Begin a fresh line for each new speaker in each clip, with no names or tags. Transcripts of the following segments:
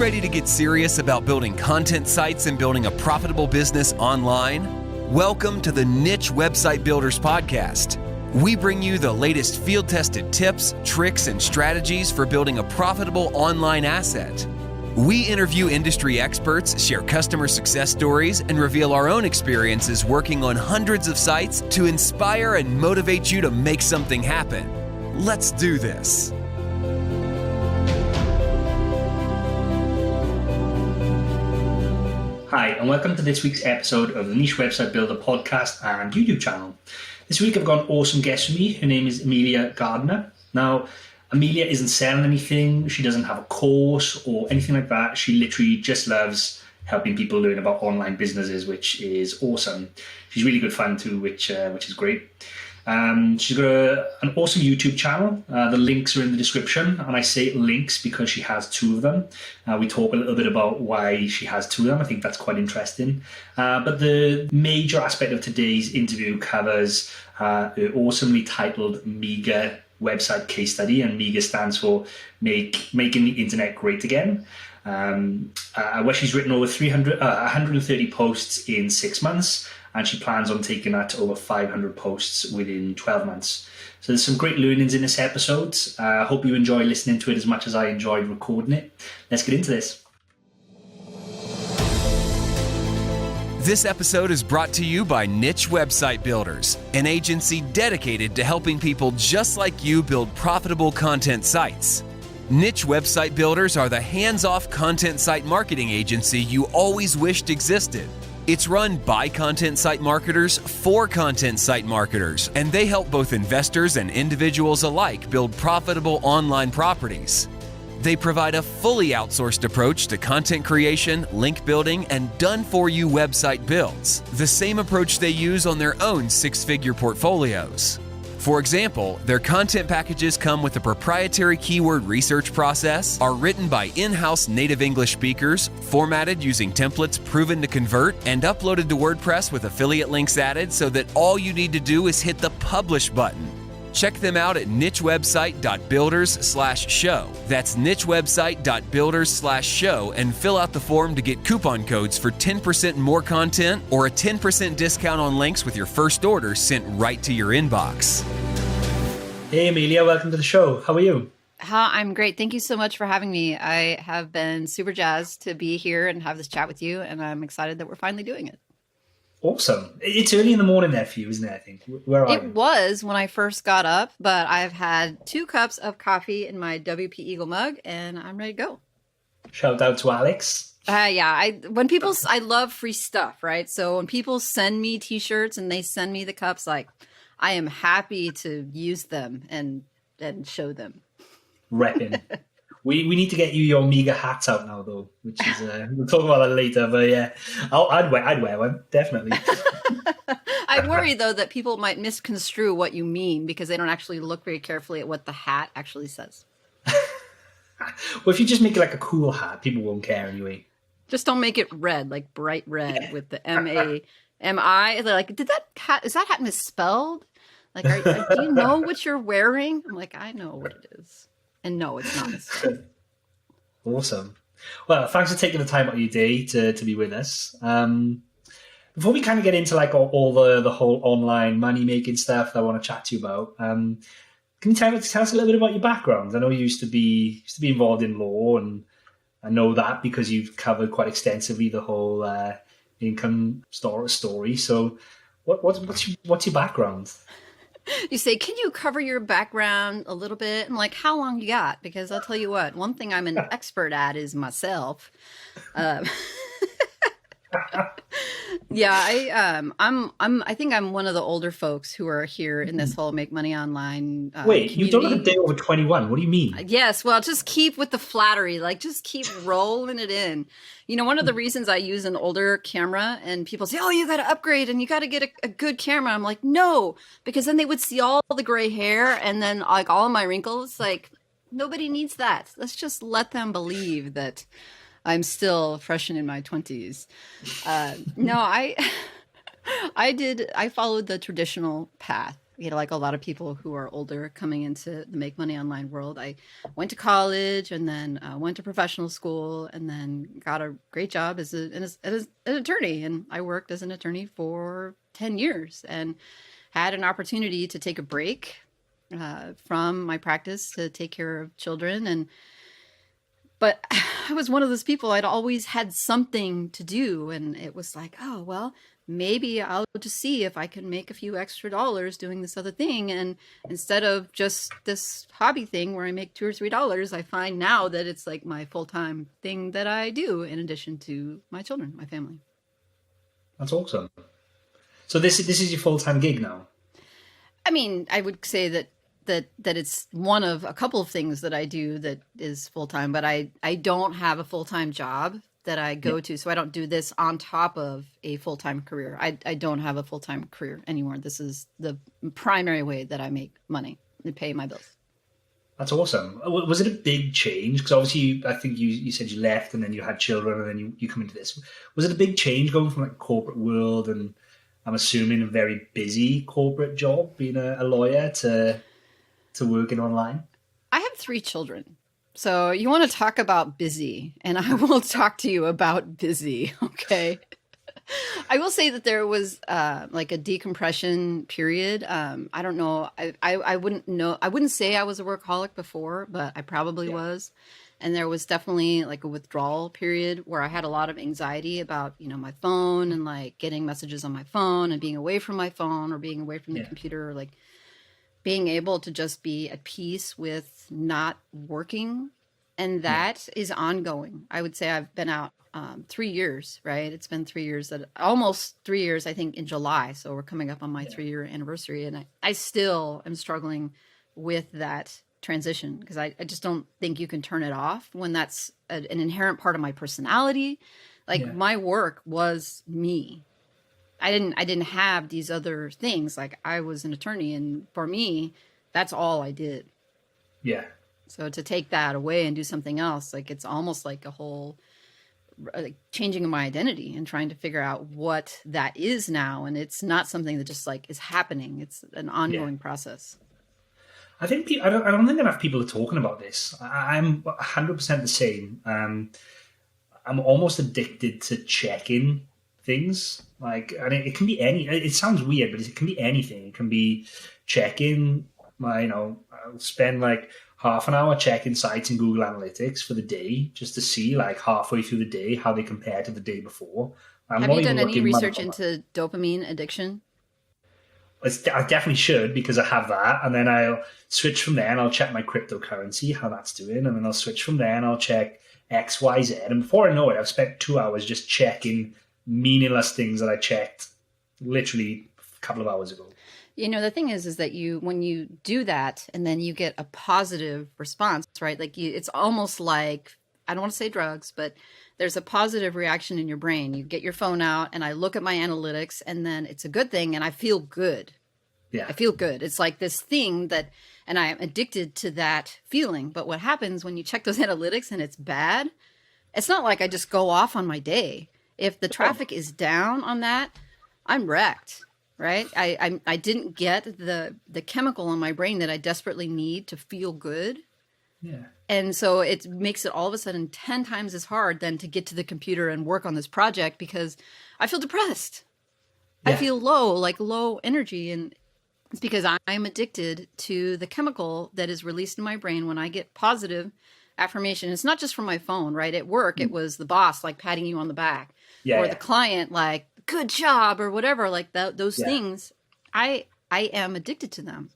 ready to get serious about building content sites and building a profitable business online? Welcome to the Niche Website Builders Podcast. We bring you the latest field-tested tips, tricks, and strategies for building a profitable online asset. We interview industry experts, share customer success stories, and reveal our own experiences working on hundreds of sites to inspire and motivate you to make something happen. Let's do this.
Hi, and welcome to this week's episode of the Niche Website Builder podcast and YouTube channel. This week I've got an awesome guest with me. Her name is Emilia Gardner. Now, Emilia isn't selling anything. She doesn't have a course or anything like that. She literally just loves helping people learn about online businesses, which is awesome. She's really good fun too, which is great. She's got an awesome YouTube channel. The links are in the description, and I say links because she has two of them. We talk a little bit about why she has two of them. I think that's quite interesting. But the major aspect of today's interview covers her awesomely titled MEGA website case study, and MEGA stands for Making the Internet Great Again, where she's written over 130 posts in 6 months. And she plans on taking that to over 500 posts within 12 months. So there's some great learnings in this episode. I hope you enjoy listening to it as much as I enjoyed recording it. Let's get into this.
This episode is brought to you by Niche Website Builders, an agency dedicated to helping people just like you build profitable content sites. Niche Website Builders are the hands-off content site marketing agency you always wished existed. It's run by content site marketers for content site marketers, and they help both investors and individuals alike build profitable online properties. They provide a fully outsourced approach to content creation, link building, and done-for-you website builds, the same approach they use on their own six-figure portfolios. For example, their content packages come with a proprietary keyword research process, are written by in-house native English speakers, formatted using templates proven to convert, and uploaded to WordPress with affiliate links added so that all you need to do is hit the publish button. Check them out at nichewebsite.builders/show. That's nichewebsite.builders/show, and fill out the form to get coupon codes for 10% more content or a 10% discount on links with your first order sent right to your inbox.
Hey Emilia, welcome to the show. How are you?
I'm great. Thank you so much for having me. I have been super jazzed to be here and have this chat with you, and I'm excited that we're finally doing it.
Awesome. It's early in the morning there for you, isn't it, I think? Where are you?
It was when I first got up, but I've had 2 cups of coffee in my WP Eagle mug, and I'm ready to go.
Shout out to Alex.
I love free stuff, right? So when people send me t-shirts and they send me the cups, like, I am happy to use them and show them.
Repping. We need to get you your MEGA hats out now, though, which is we'll talk about that later. But yeah, I'd wear one definitely.
I worry though that people might misconstrue what you mean because they don't actually look very carefully at what the hat actually says.
Well, if you just make it like a cool hat, people won't care anyway.
Just don't make it red, like bright red with the M-A-M-I. They're like, is that hat misspelled? Like, do you know what you're wearing? I'm like, I know what it is. And no, it's not.
Awesome. Well, thanks for taking the time out of your day to be with us. Before we kind of get into like all the whole online money making stuff that I want to chat to you about, can you tell us a little bit about your background? I know you used to be involved in law, and I know that because you've covered quite extensively the whole income story. So, what's your background?
You say, can you cover your background a little bit? I'm like, how long you got? Because I'll tell you what, one thing I'm an expert at is myself. Yeah, I think I'm one of the older folks who are here in this whole make money online.
Wait,
community.
you don't have a day over 21. What do you mean?
Yes, well, just keep with the flattery, like just keep rolling it in. You know, one of the reasons I use an older camera and people say, oh, you got to upgrade and you got to get a good camera. I'm like, no, because then they would see all the gray hair and then like all of my wrinkles. Like nobody needs that. Let's just let them believe that I'm still fresh and in my 20s. No, I followed the traditional path like a lot of people who are older coming into the make money online world, I went to college and then went to professional school and then got a great job as an attorney. And I worked as an attorney for 10 years and had an opportunity to take a break from my practice to take care of children. But I was one of those people, I'd always had something to do. And it was like, oh, well, maybe I'll just see if I can make a few extra dollars doing this other thing. And instead of just this hobby thing where I make $2 or $3, I find now that it's like my full-time thing that I do in addition to my children, my family.
That's awesome. So this is your full-time gig now?
I mean, I would say that it's one of a couple of things that I do that is full-time, but I don't have a full-time job that I go to. So I don't do this on top of a full-time career. I don't have a full-time career anymore. This is the primary way that I make money and pay my bills.
That's awesome. Was it a big change? Because obviously, I think you said you left and then you had children and then you come into this. Was it a big change going from like corporate world and I'm assuming a very busy corporate job, being a lawyer, to working online?
I have 3 children. So you want to talk about busy, and I will talk to you about busy, okay? I will say that there was like a decompression period. I don't know. I wouldn't know. I wouldn't say I was a workaholic before, but I probably was. And there was definitely like a withdrawal period where I had a lot of anxiety about, my phone and like getting messages on my phone and being away from my phone or being away from the computer, or like being able to just be at peace with not working. And that is ongoing. I would say I've been out 3 years, right? It's been 3 years, almost 3 years, I think, in July. So we're coming up on my 3-year anniversary. And I still am struggling with that transition because I just don't think you can turn it off when that's an inherent part of my personality. Like my work was me. I didn't have these other things. Like I was an attorney, and for me, that's all I did.
Yeah.
So to take that away and do something else, like it's almost like a whole like changing of my identity and trying to figure out what that is now. And it's not something that just like is happening. It's an ongoing process.
I think I don't think enough people are talking about this. I'm 100% the same. I'm almost addicted to checking things. Like, and it can be it sounds weird, but it can be anything. It can be checking I'll spend like half an hour checking sites in Google Analytics for the day just to see like halfway through the day how they compare to the day before.
Have you done any research into dopamine addiction?
I definitely should, because I have that. And then I'll switch from there and I'll check my cryptocurrency, how that's doing. And then I'll switch from there and I'll check X, Y, Z. And before I know it, I've spent 2 hours just checking meaningless things that I checked literally a couple of hours ago.
The thing is that when you do that and then you get a positive response, right? Like it's almost like, I don't want to say drugs, but there's a positive reaction in your brain. You get your phone out and I look at my analytics and then it's a good thing and I feel good. Yeah. I feel good. It's like this thing and I am addicted to that feeling. But what happens when you check those analytics and it's bad, it's not like I just go off on my day. If the traffic is down on that, I'm wrecked. Right? I didn't get the chemical in my brain that I desperately need to feel good. Yeah. And so it makes it all of a sudden 10 times as hard than to get to the computer and work on this project because I feel depressed. Yeah. I feel low energy. And it's because I'm addicted to the chemical that is released in my brain when I get positive affirmation. It's not just from my phone, right? At work, it was the boss like patting you on the back or the client like, good job or whatever, like those things. I am addicted to them.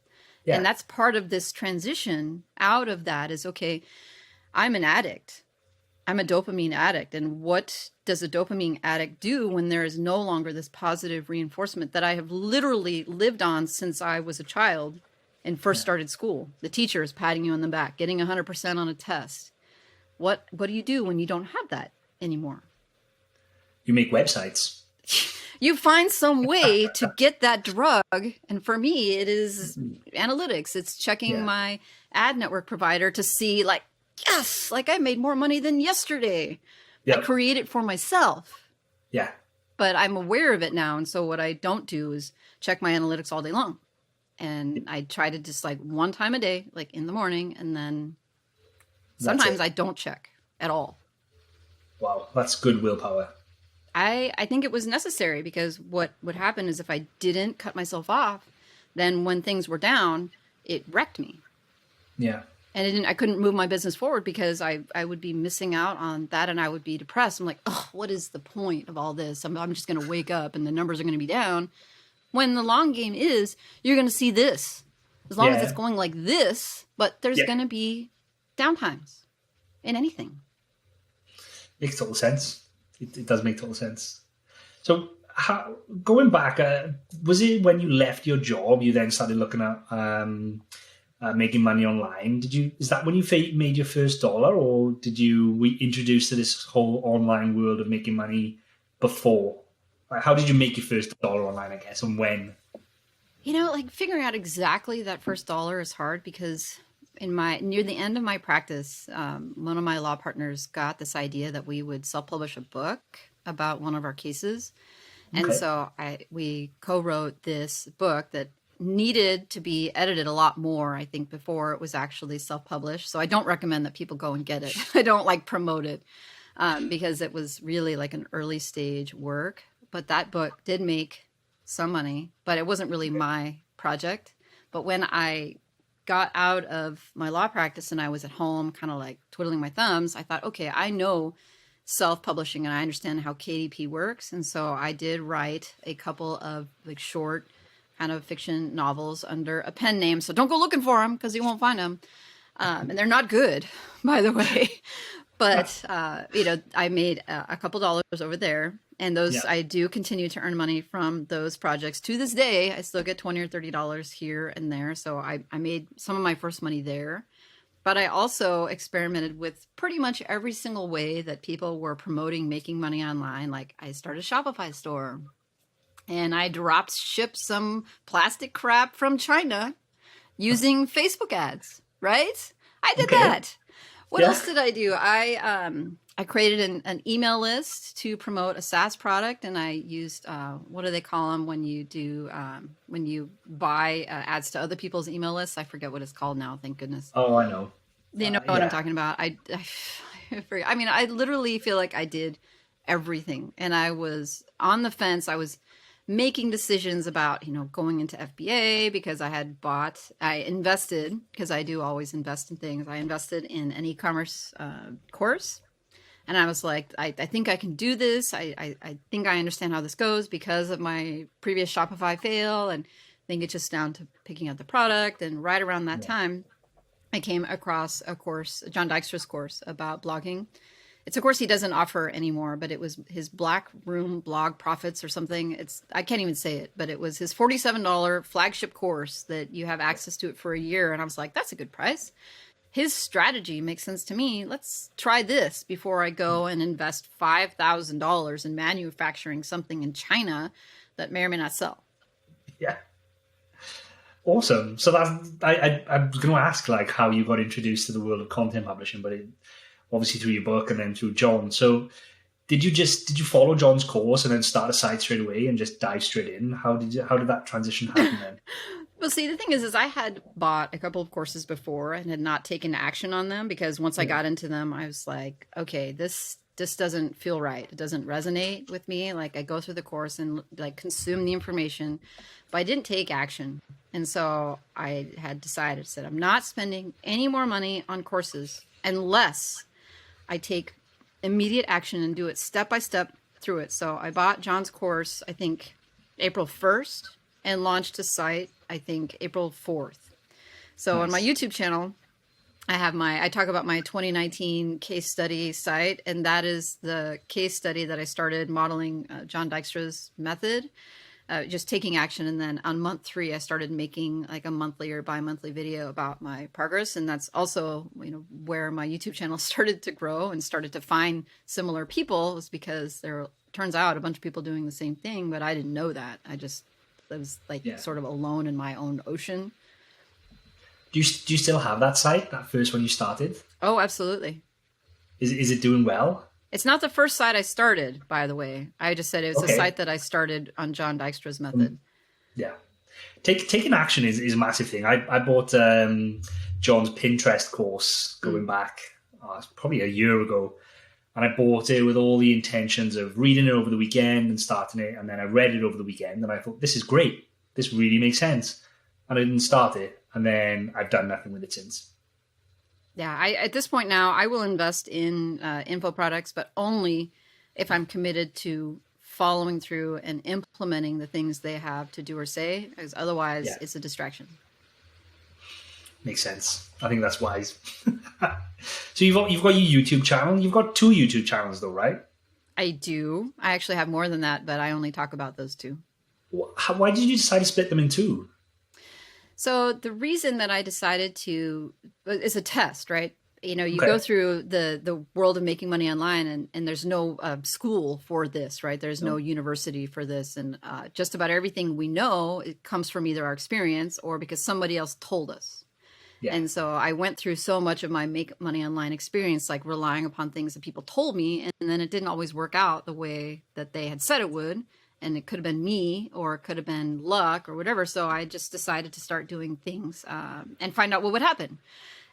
Yeah. And that's part of this transition out of that is, okay, I'm an addict. I'm a dopamine addict. And what does a dopamine addict do when there is no longer this positive reinforcement that I have literally lived on since I was a child and first started school? The teacher is patting you on the back, getting 100% on a test. What do you do when you don't have that anymore?
You make websites.
You find some way to get that drug. And for me, it is analytics. It's checking my ad network provider to see like, yes, like I made more money than yesterday. Yep. I create it for myself. Yeah. But I'm aware of it now. And so what I don't do is check my analytics all day long. And I try to just like one time a day, like in the morning, and then
That's
sometimes
it.
I don't check at all.
Wow, that's good willpower.
I think it was necessary because what would happen is if I didn't cut myself off, then when things were down, it wrecked me.
Yeah.
And I couldn't move my business forward because I would be missing out on that and I would be depressed. I'm like, oh, what is the point of all this? I'm just going to wake up and the numbers are going to be down. When the long game is, you're going to see this. As long as it's going like this, but there's going to be downtimes in anything.
Makes total sense. It does make total sense. So going back, was it when you left your job, you then started looking at making money online? Is that when you made your first dollar, or did you introduce to this whole online world of making money before? How did you make your first dollar online, I guess, and when?
Like figuring out exactly that first dollar is hard because near the end of my practice, one of my law partners got this idea that we would self-publish a book about one of our cases. And so we co-wrote this book that needed to be edited a lot more, I think, before it was actually self-published. So I don't recommend that people go and get it. I don't promote it because it was really like an early stage work. But that book did make some money, but it wasn't really my project. But when I got out of my law practice and I was at home kind of like twiddling my thumbs, I thought, okay, I know self-publishing and I understand how KDP works. And so I did write a couple of like short kind of fiction novels under a pen name. So don't go looking for them because you won't find them. And they're not good, by the way. But, I made a couple dollars over there. And those, I do continue to earn money from those projects. To this day, I still get $20 or $30 here and there. So I made some of my first money there. But I also experimented with pretty much every single way that people were promoting making money online. Like I started a Shopify store and I shipped some plastic crap from China using Facebook ads, right? I did that. What else did I do? I created an email list to promote a SaaS product, and I used what do they call them when you do when you buy ads to other people's email lists? I forget what it's called now. Thank goodness.
Oh, I know.
They know what I'm talking about. I forget. I mean, I literally feel like I did everything, and I was on the fence. I was making decisions about, going into FBA because I invested, because I do always invest in things. I invested in an e-commerce course. And I was like, I think I can do this. I think I understand how this goes because of my previous Shopify fail. And I think it's just down to picking out the product. And right around that time, I came across a course, John Dykstra's course about blogging. It's a course he doesn't offer anymore, but it was his Black Room Blog Profits or something. I can't even say it, but it was his $47 flagship course that you have access to it for a year. And I was like, that's a good price. His strategy makes sense to me. Let's try this before I go and invest $5,000 in manufacturing something in China that may or may not sell.
Yeah. Awesome. So I was going to ask how you got introduced to the world of content publishing, but obviously through your book and then through John. So did you follow John's course and then start a site straight away and just dive straight in? How did that transition happen then?
Well, see, the thing is I had bought a couple of courses before and had not taken action on them because once I got into them, I was like, okay, this doesn't feel right. It doesn't resonate with me. Like I go through the course and consume the information, but I didn't take action. And so I had decided, said, I'm not spending any more money on courses unless I take immediate action and do it step by step through it. So I bought John's course, I think April 1st and launched a site, I think April 4th. So on my YouTube channel, I talk about my 2019 case study site, and that is the case study that I started modeling John Dykstra's method, just taking action. And then on month 3, I started making a monthly or bi-monthly video about my progress. And that's also, where my YouTube channel started to grow and started to find similar people, was because there turns out a bunch of people doing the same thing, but I didn't know that. I was sort of alone in my own ocean.
Do you still have that site, that first one you started?
Oh, absolutely.
Is it doing well?
It's not the first site I started, by the way. I just said it was a site that I started on John Dykstra's method.
Yeah. taking action is a massive thing. I bought John's Pinterest course going back probably a year ago, and I bought it with all the intentions of reading it over the weekend and starting it, and then I read it over the weekend, and I thought, this is great. This really makes sense. And I didn't start it, and then I've done nothing with it since.
Yeah, at this point now, I will invest in info products, but only if I'm committed to following through and implementing the things they have to do or say, because otherwise it's a distraction.
Makes sense. I think that's wise. So you've got your YouTube channel. You've got 2 YouTube channels though, right?
I do. I actually have more than that, but I only talk about those 2.
Why did you decide to split them in 2?
So the reason that I decided to is a test, right? You know, you go through the world of making money online, and there's no school for this, right? There's no university for this. And just about everything we know, it comes from either our experience or because somebody else told us. Yeah. And so I went through so much of my make money online experience, like relying upon things that people told me, and then it didn't always work out the way that they had said it would. And it could have been me, or it could have been luck or whatever. So I just decided to start doing things and find out what would happen.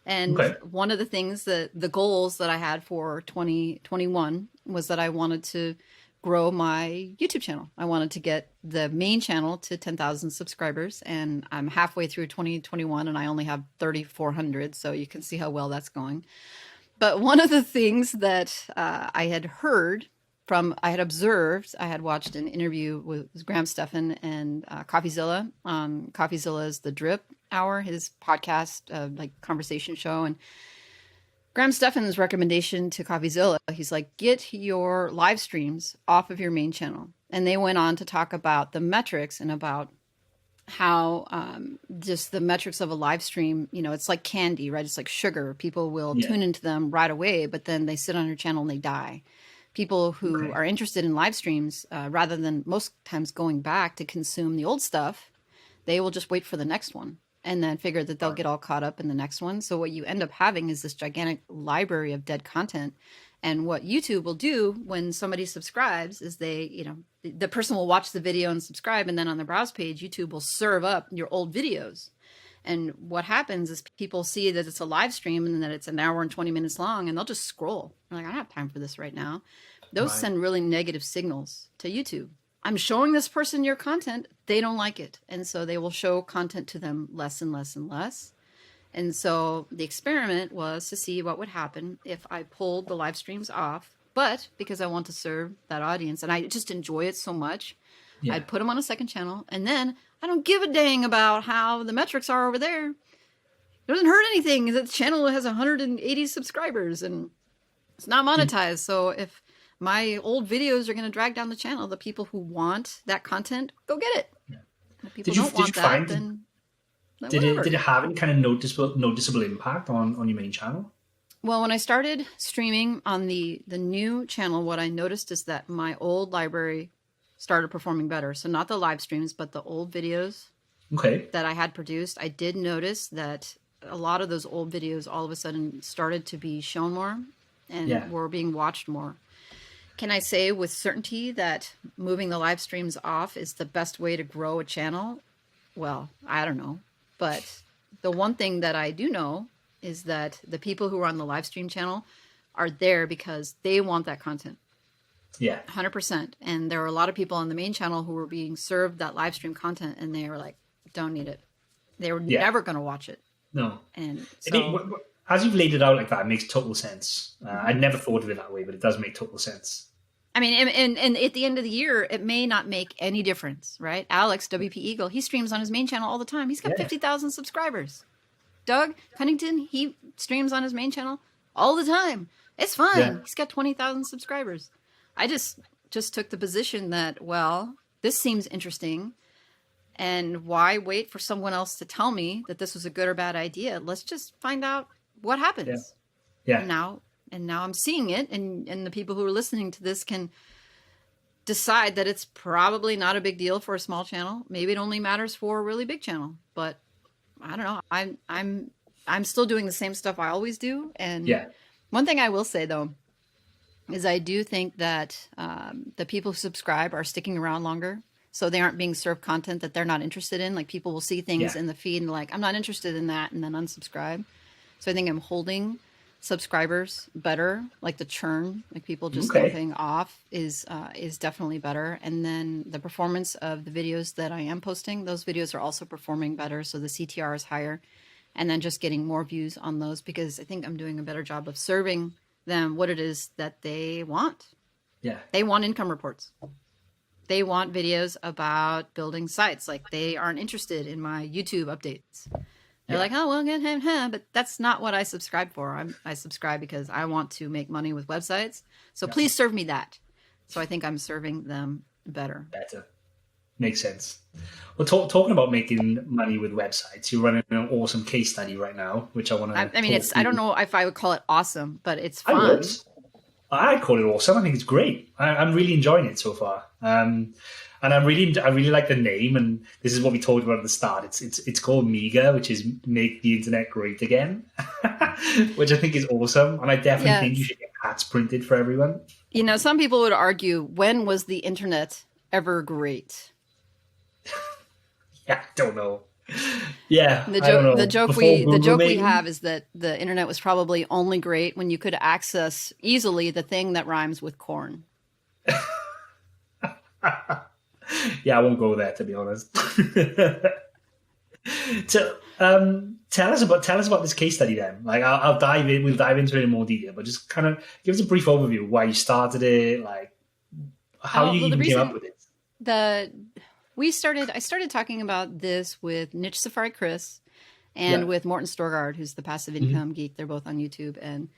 And one of the things the goals that I had for 2021 was that I wanted to grow my YouTube channel. I wanted to get the main channel to 10,000 subscribers, and I'm halfway through 2021 and I only have 3,400. So you can see how well that's going. But one of the things that I had heard I had watched an interview with Graham Stephan and Coffeezilla. Coffeezilla is the Drip Hour, his podcast, like conversation show. And Graham Stephan's recommendation to Coffeezilla, he's like, get your live streams off of your main channel. And they went on to talk about the metrics and about how just the metrics of a live stream, you know, it's like candy, right? It's like sugar. People will tune into them right away, but then they sit on your channel and they die. People who are interested in live streams, rather than most times going back to consume the old stuff, they will just wait for the next one and then figure that they'll get all caught up in the next one. So what you end up having is this gigantic library of dead content. And what YouTube will do when somebody subscribes is the person will watch the video and subscribe, and then on the browse page, YouTube will serve up your old videos. And what happens is people see that it's a live stream and that it's an hour and 20 minutes long, and they'll just scroll. They're like, I don't have time for this right now. Those send really negative signals to YouTube. I'm showing this person your content. They don't like it. And so they will show content to them less and less and less. And so the experiment was to see what would happen if I pulled the live streams off. But because I want to serve that audience and I just enjoy it so much, I'd put them on a second channel, and then I don't give a dang about how the metrics are over there. It doesn't hurt anything that the channel has 180 subscribers and it's not monetized. So if my old videos are going to drag down the channel, the people who want that content, go get it. Yeah. If people don't want that, then
did it have any kind of noticeable impact on your main channel?
Well, when I started streaming on the new channel, what I noticed is that my old library started performing better. So not the live streams, but the old videos that I had produced. I did notice that a lot of those old videos all of a sudden started to be shown more and were being watched more. Can I say with certainty that moving the live streams off is the best way to grow a channel? Well, I don't know. But the one thing that I do know is that the people who are on the live stream channel are there because they want that content. Yeah. 100%. And there were a lot of people on the main channel who were being served that live stream content and they were like, don't need it. They were never going to watch it. No. And so,
as you've laid it out like that, it makes total sense. I'd never thought of it that way, but it does make total sense.
I mean, and at the end of the year, it may not make any difference, right? Alex, WP Eagle, he streams on his main channel all the time. He's got 50,000 subscribers. Doug Cunnington, he streams on his main channel all the time. It's fine. Yeah. He's got 20,000 subscribers. I just took the position that, well, this seems interesting. And why wait for someone else to tell me that this was a good or bad idea? Let's just find out what happens. Yeah. And now I'm seeing it. And the people who are listening to this can decide that it's probably not a big deal for a small channel. Maybe it only matters for a really big channel. But I don't know. I'm still doing the same stuff I always do. And one thing I will say, though, is I do think that the people who subscribe are sticking around longer. So they aren't being served content that they're not interested in. Like people will see things
Yeah.
in the feed and like, I'm not interested in that, and then unsubscribe. So I think I'm holding subscribers better, like the churn, like people just
Okay.
thumping off is definitely better. And then the performance of the videos that I am posting, those videos are also performing better. So the CTR is higher, and then just getting more views on those because I think I'm doing a better job of serving them what it is that they want.
Yeah.
They want income reports. They want videos about building sites. Like they aren't interested in my YouTube updates. They're like, oh, well, but that's not what I subscribe for. I subscribe because I want to make money with websites. So please serve me that. So I think I'm serving them better.
Better. Makes sense. Well, talking about making money with websites, you're running an awesome case study right now, which I want to.
I mean, I don't know if I would call it awesome, but it's fun.
I would. I call it awesome. I think it's great. I'm really enjoying it so far. And I really like the name. And this is what we talked about at the start. It's called MEGA, which is Make the Internet Great Again, which I think is awesome. And I definitely think you should get hats printed for everyone.
You know, some people would argue, when was the internet ever great?
Yeah, I don't know. Yeah,
the joke we have is that the internet was probably only great when you could access easily the thing that rhymes with corn.
Yeah, I won't go there, to be honest. So, tell us about this case study then. Like, I'll dive in. We'll dive into it in more detail, but just kind of give us a brief overview why you started it, like how you even came up with it.
I started talking about this with Niche Safari Chris and with Morten Storgard, who's the passive income geek. They're both on YouTube. And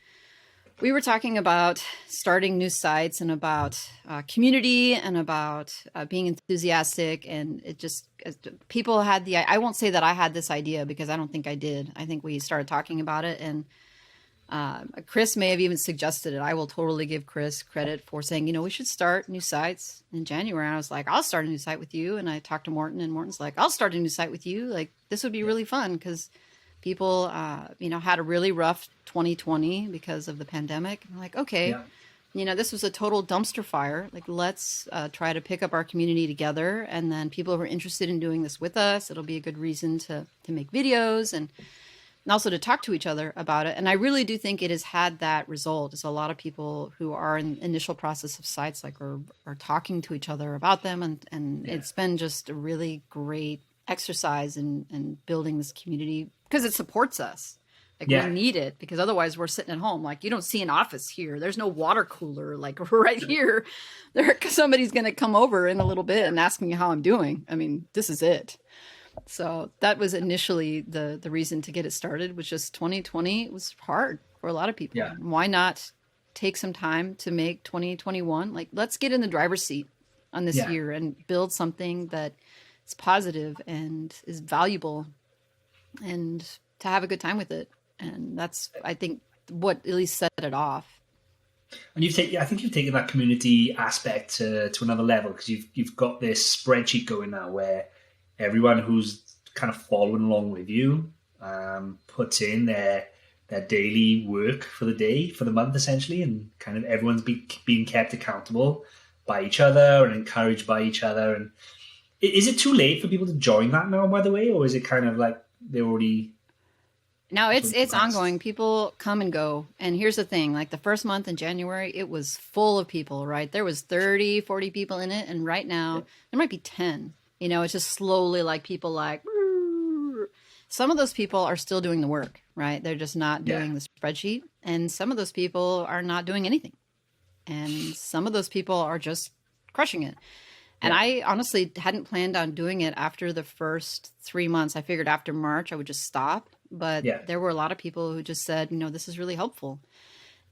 we were talking about starting new sites and about community and about being enthusiastic. And it just, people had I won't say that I had this idea because I don't think I did. I think we started talking about it, and Chris may have even suggested it. I will totally give Chris credit for saying, we should start new sites in January. And I was like, I'll start a new site with you. And I talked to Morten, and Morten's like, I'll start a new site with you. Like, this would be really fun because people, had a really rough 2020 because of the pandemic. And I'm like, okay, this was a total dumpster fire. Like, let's try to pick up our community together. And then people who are interested in doing this with us, it'll be a good reason to make videos and also to talk to each other about it. And I really do think it has had that result. Is a lot of people who are in the initial process of sites are talking to each other about them. And it's been just a really great exercise in building this community because it supports us. Like we need it, because otherwise we're sitting at home. Like, you don't see an office here. There's no water cooler like right here. Somebody's going to come over in a little bit and ask me how I'm doing. I mean, this is it. So that was initially the reason to get it started, was just 2020 was hard for a lot of people. Yeah. Why not take some time to make 2021? Like, let's get in the driver's seat on this year and build something that is positive and is valuable, and to have a good time with it. And that's, I think, what at least set it off.
And I think you've taken that community aspect to another level, because you've got this spreadsheet going now where everyone who's kind of following along with you puts in their daily work for the day, for the month, essentially, and kind of everyone's being kept accountable by each other and encouraged by each other. And is it too late for people to join that now, by the way, or is it kind of like they're already...
No, it's ongoing. People come and go. And here's the thing, like the first month in January, it was full of people, right? There was 30, 40 people in it. And right now there might be 10. It's just slowly like people like, some of those people are still doing the work, right? They're just not doing the spreadsheet. And some of those people are not doing anything. And some of those people are just crushing it. And I honestly hadn't planned on doing it after the first 3 months. I figured after March I would just stop. But there were a lot of people who just said, this is really helpful.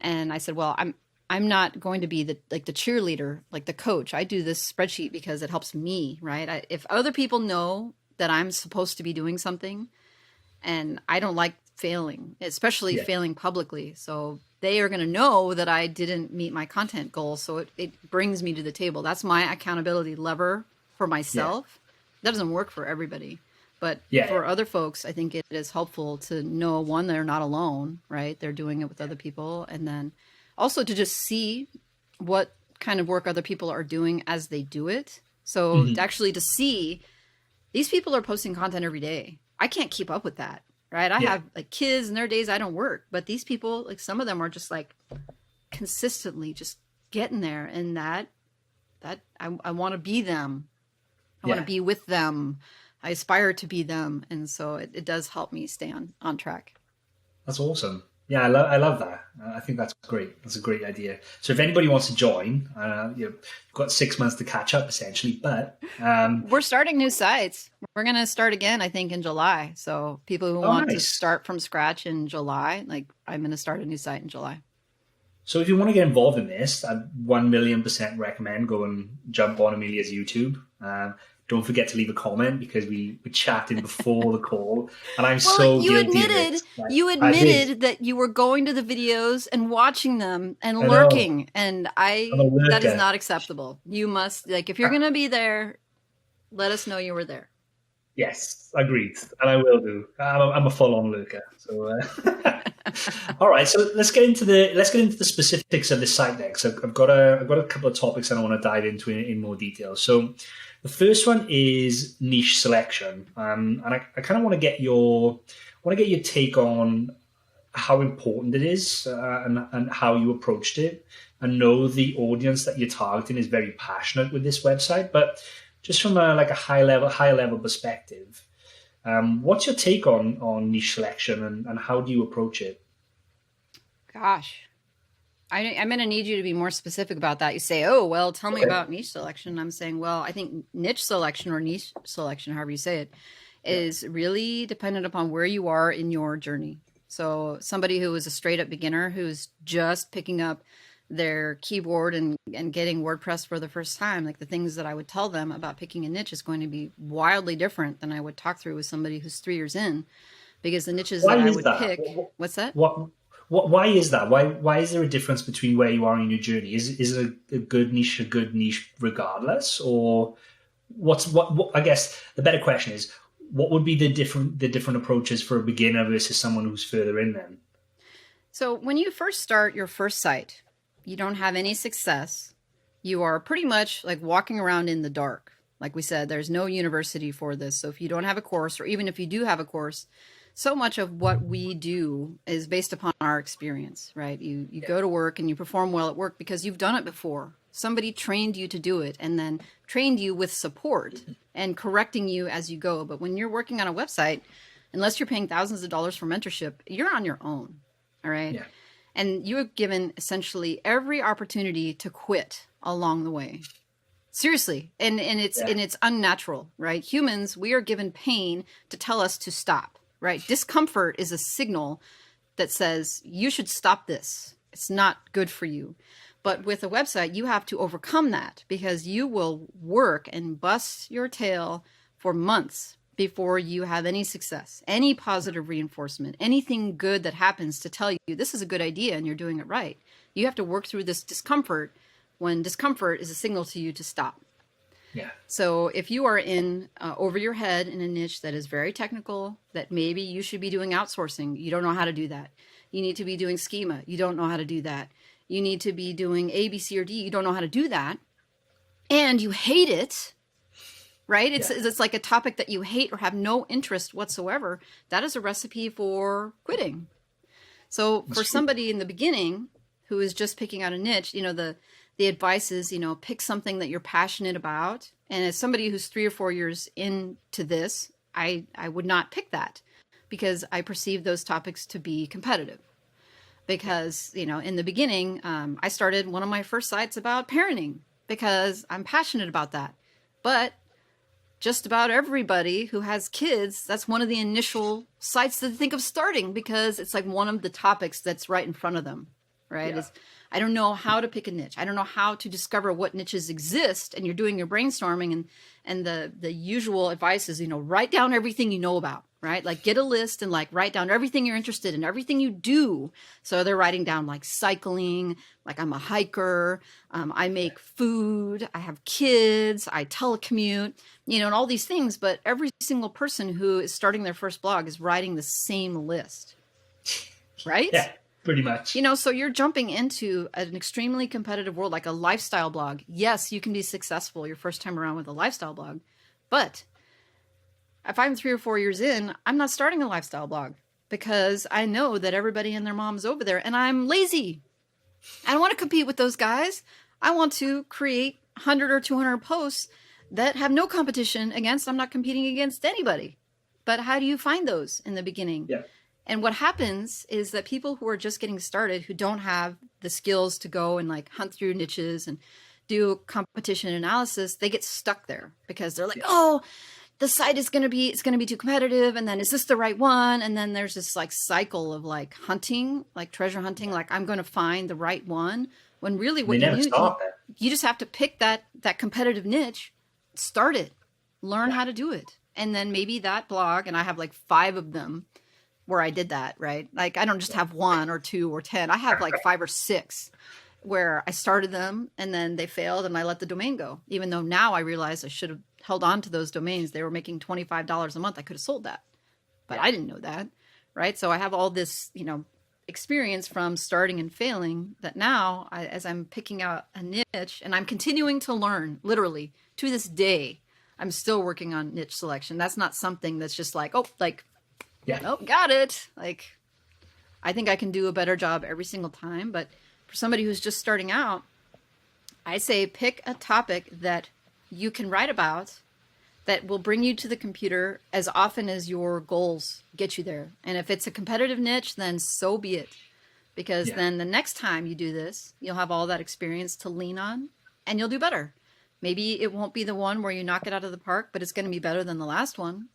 And I said, well, I'm not going to be the cheerleader, like the coach. I do this spreadsheet because it helps me, right? If other people know that I'm supposed to be doing something, and I don't like failing, especially failing publicly. So they are going to know that I didn't meet my content goal. So it brings me to the table. That's my accountability lever for myself. That doesn't work for everybody. But for other folks, I think it is helpful to know, one, they're not alone, right? They're doing it with other people. And then also to just see what kind of work other people are doing as they do it. So actually to see these people are posting content every day. I can't keep up with that, right? I have like kids and their days I don't work, but these people, like some of them are just like consistently just getting there, and that I want to be them. I want to be with them. I aspire to be them. And so it does help me stay on track.
That's awesome. Yeah, I love that. I think that's great. That's a great idea. So if anybody wants to join, you've got 6 months to catch up essentially, but
we're starting new sites. We're going to start again, I think, in July. So people who want to start from scratch in July, like I'm going to start a new site in July.
So if you want to get involved in this, I 1,000,000% recommend go and jump on Emilia's YouTube. Don't forget to leave a comment because we were chatting before the call, and I'm so guilty of it.
You admitted that you were going to the videos and watching them and lurking, and that is not acceptable. You must, like, if you're going to be there, let us know you were there.
Yes, agreed, and I will do. I'm a full-on lurker. So, all right. So let's get into the specifics of the site next. I've got a couple of topics that I want to dive into in more detail. So the first one is niche selection, and I kind of want to get your take on how important it is and how you approached it. I know the audience that you're targeting is very passionate with this website, but just from a high level perspective, what's your take on niche selection and how do you approach it?
Gosh, I'm going to need you to be more specific about that. You say, oh, well, tell me about niche selection. I'm saying, well, I think niche selection or niche selection, however you say it, is really dependent upon where you are in your journey. So somebody who is a straight up beginner who's just picking up their keyboard and getting WordPress for the first time, like the things that I would tell them about picking a niche is going to be wildly different than I would talk through with somebody who's 3 years in, because the niches that I would pick. What's that?
Why is that? Why is there a difference between where you are in your journey? Is it a good niche regardless, or what? I guess the better question is, what would be the different approaches for a beginner versus someone who's further in then?
So when you first start your first site, you don't have any success. You are pretty much like walking around in the dark. Like we said, there's no university for this. So if you don't have a course, or even if you do have a course, so much of what we do is based upon our experience, right? You go to work and you perform well at work because you've done it before. Somebody trained you to do it and then trained you with support and correcting you as you go. But when you're working on a website, unless you're paying thousands of dollars for mentorship, you're on your own, all right? Yeah. And you are given essentially every opportunity to quit along the way. Seriously. And it's unnatural, right? Humans, we are given pain to tell us to stop. Right? Discomfort is a signal that says you should stop this. It's not good for you. But with a website, you have to overcome that because you will work and bust your tail for months before you have any success, any positive reinforcement, anything good that happens to tell you this is a good idea and you're doing it right. You have to work through this discomfort when discomfort is a signal to you to stop. Yeah. So if you are in over your head in a niche that is very technical, that maybe you should be doing outsourcing, you don't know how to do that. You need to be doing schema. You don't know how to do that. You need to be doing A, B, C, or D. You don't know how to do that. And you hate it, right? It's like a topic that you hate or have no interest whatsoever. That is a recipe for quitting. So for somebody in the beginning who is just picking out a niche, the advice is, pick something that you're passionate about. And as somebody who's 3 or 4 years into this, I would not pick that because I perceive those topics to be competitive. Because, in the beginning, I started one of my first sites about parenting because I'm passionate about that. But just about everybody who has kids, that's one of the initial sites that they think of starting because it's like one of the topics that's right in front of them, right? Yeah. I don't know how to pick a niche. I don't know how to discover what niches exist. And you're doing your brainstorming and the usual advice is, write down everything you know about, right? Like get a list and write down everything you're interested in, everything you do. So they're writing down cycling, I'm a hiker, I make food, I have kids, I telecommute, and all these things. But every single person who is starting their first blog is writing the same list, right? Yeah.
Pretty much.
So you're jumping into an extremely competitive world, like a lifestyle blog. Yes, you can be successful your first time around with a lifestyle blog, but if I'm 3 or 4 years in, I'm not starting a lifestyle blog because I know that everybody and their mom's over there and I'm lazy. I don't want to compete with those guys. I want to create 100 or 200 posts that have no competition against. I'm not competing against anybody. But how do you find those in the beginning?
Yeah.
And what happens is that people who are just getting started, who don't have the skills to go and like hunt through niches and do competition analysis, they get stuck there because they're like, oh, the site is going to be too competitive. And then is this the right one? And then there's this like cycle of like hunting, like treasure hunting, like I'm going to find the right one. When really what you just have to pick that competitive niche, start it, learn how to do it. And then maybe that blog, and I have like 5 of them where I did that, right? Like I don't just have 1 or 2 or 10. I have like 5 or 6 where I started them and then they failed and I let the domain go. Even though now I realize I should have held on to those domains. They were making $25 a month. I could have sold that, but I didn't know that, right? So I have all this, experience from starting and failing that now as I'm picking out a niche and I'm continuing to learn, literally to this day, I'm still working on niche selection. That's not something that's just like, oh, got it. Like, I think I can do a better job every single time. But for somebody who's just starting out, I say pick a topic that you can write about that will bring you to the computer as often as your goals get you there. And if it's a competitive niche, then so be it. Because then the next time you do this, you'll have all that experience to lean on and you'll do better. Maybe it won't be the one where you knock it out of the park, but it's going to be better than the last one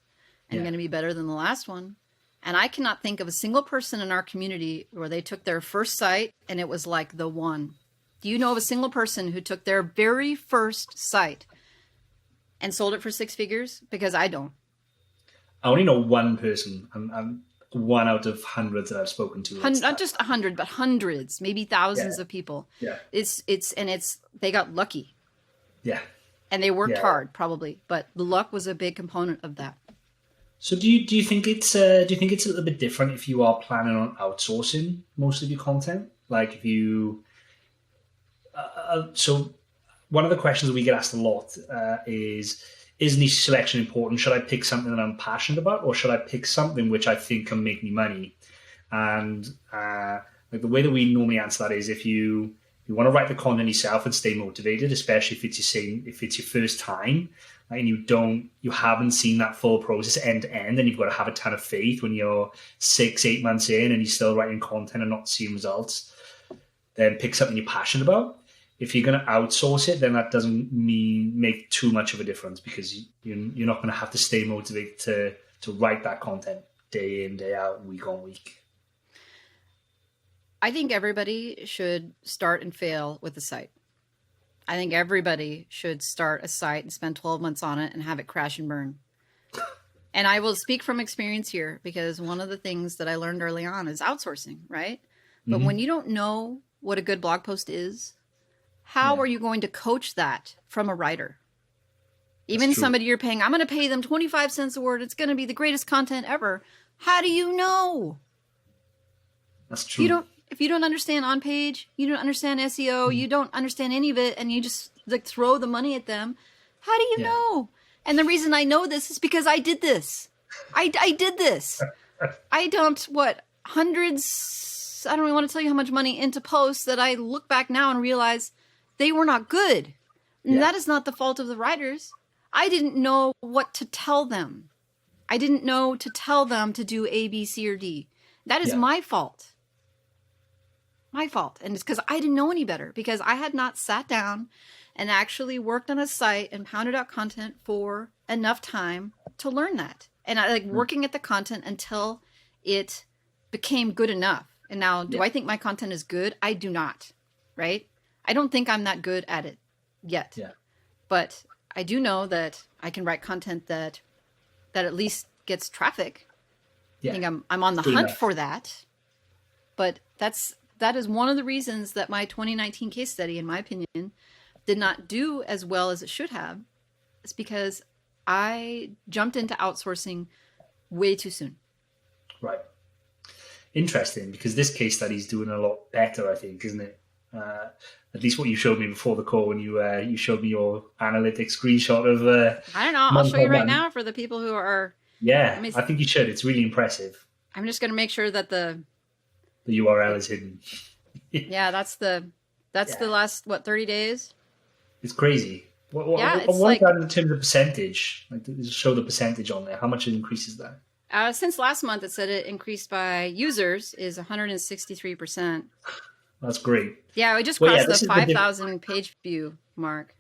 and going to be better than the last one. And I cannot think of a single person in our community where they took their first site and it was like the one. Do you know of a single person who took their very first site and sold it for 6 figures? Because I don't.
I only know one person. I'm one out of hundreds that I've spoken to.
Not just 100, but hundreds, maybe thousands of people.
Yeah.
They got lucky.
Yeah.
And they worked hard, probably, but the luck was a big component of that.
So do you think it's a little bit different if you are planning on outsourcing most of your content? Like if you so one of the questions we get asked a lot is niche selection important? Should I pick something that I'm passionate about, or should I pick something which I think can make me money? And like the way that we normally answer that is if you want to write the content yourself and stay motivated, especially if it's your first time, and you haven't seen that full process end to end, and you've got to have a ton of faith when you're 6-8 months in and you're still writing content and not seeing results, then pick something you're passionate about. If you're going to outsource it, then that doesn't make too much of a difference because you're not going to have to stay motivated to write that content day in, day out, week on week.
I think everybody should start and fail with a site. I think everybody should start a site and spend 12 months on it and have it crash and burn. And I will speak from experience here because one of the things that I learned early on is outsourcing, right? But when you don't know what a good blog post is, how are you going to coach that from a writer? Even somebody you're paying, I'm going to pay them 25 cents a word. It's going to be the greatest content ever. How do you know?
That's true.
If you don't understand on page, you don't understand SEO, you don't understand any of it, and you just like throw the money at them, how do you know? And the reason I know this is because I did this. I did this. I dumped hundreds, I don't even want to tell you how much money into posts that I look back now and realize they were not good. And that is not the fault of the writers. I didn't know what to tell them. I didn't know to tell them to do A, B, C, or D. That is my fault. My fault. And it's because I didn't know any better, because I had not sat down and actually worked on a site and pounded out content for enough time to learn that. And I working at the content until it became good enough. And now, do I think my content is good? I do not, right? I don't think I'm that good at it yet. Yeah. But I do know that I can write content that at least gets traffic. Yeah. I think I'm on the hunt for that. But that is one of the reasons that my 2019 case study, in my opinion, did not do as well as it should have. It's because I jumped into outsourcing way too soon.
Right. interesting because this case study is doing a lot better, I think, isn't it? At least what you showed me before the call when you showed me your analytics screenshot of.
I don't know. I'll show you right now for the people who are.
Yeah, I think you should. It's really impressive.
I'm just going to make sure that the
URL is hidden.
Yeah, that's the last 30 days.
It's crazy. What like, that in terms of percentage? Like, show the percentage on there. How much it increases that?
Since last month, it said it increased by users is 163%.
That's great.
Yeah, we just crossed the 5,000 page view mark.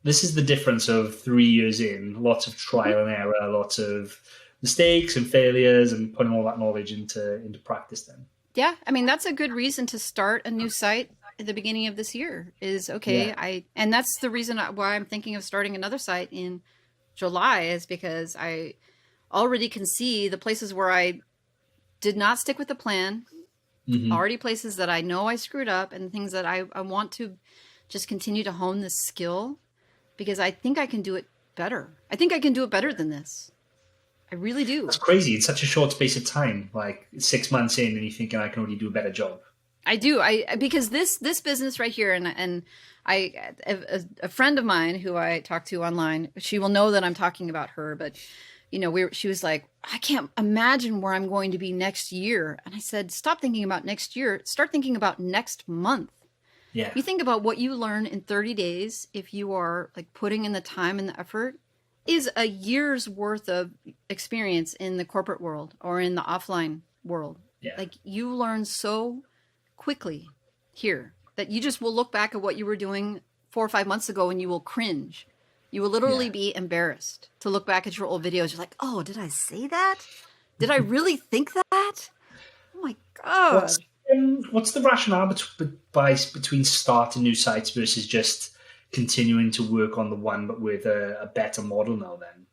This is the difference of 3 years in. Lots of trial and error, lots of mistakes and failures, and putting all that knowledge into practice then.
Yeah, I mean, that's a good reason to start a new site at the beginning of this year is, and that's the reason why I'm thinking of starting another site in July is because I already can see the places where I did not stick with the plan, already places that I know I screwed up and things that I want to just continue to hone this skill because I think I can do it better. I think I can do it better than this. I really do.
That's crazy. It's such a short space of time, like 6 months in and you're thinking I can already do a better job.
I do. Because this business right here, and a friend of mine who I talk to online, she will know that I'm talking about her, but she was like, I can't imagine where I'm going to be next year. And I said, stop thinking about next year. Start thinking about next month.
Yeah.
You think about what you learn in 30 days, if you are like putting in the time and the effort, is a year's worth of experience in the corporate world or in the offline world.
Yeah.
Like you learn so quickly here that you just will look back at what you were doing 4 or 5 months ago and you will cringe. You will literally be embarrassed to look back at your old videos. You're like, oh, did I say that? Did I really think that? Oh my God.
What's the rationale between starting new sites versus just continuing to work on the one but with a better model now then?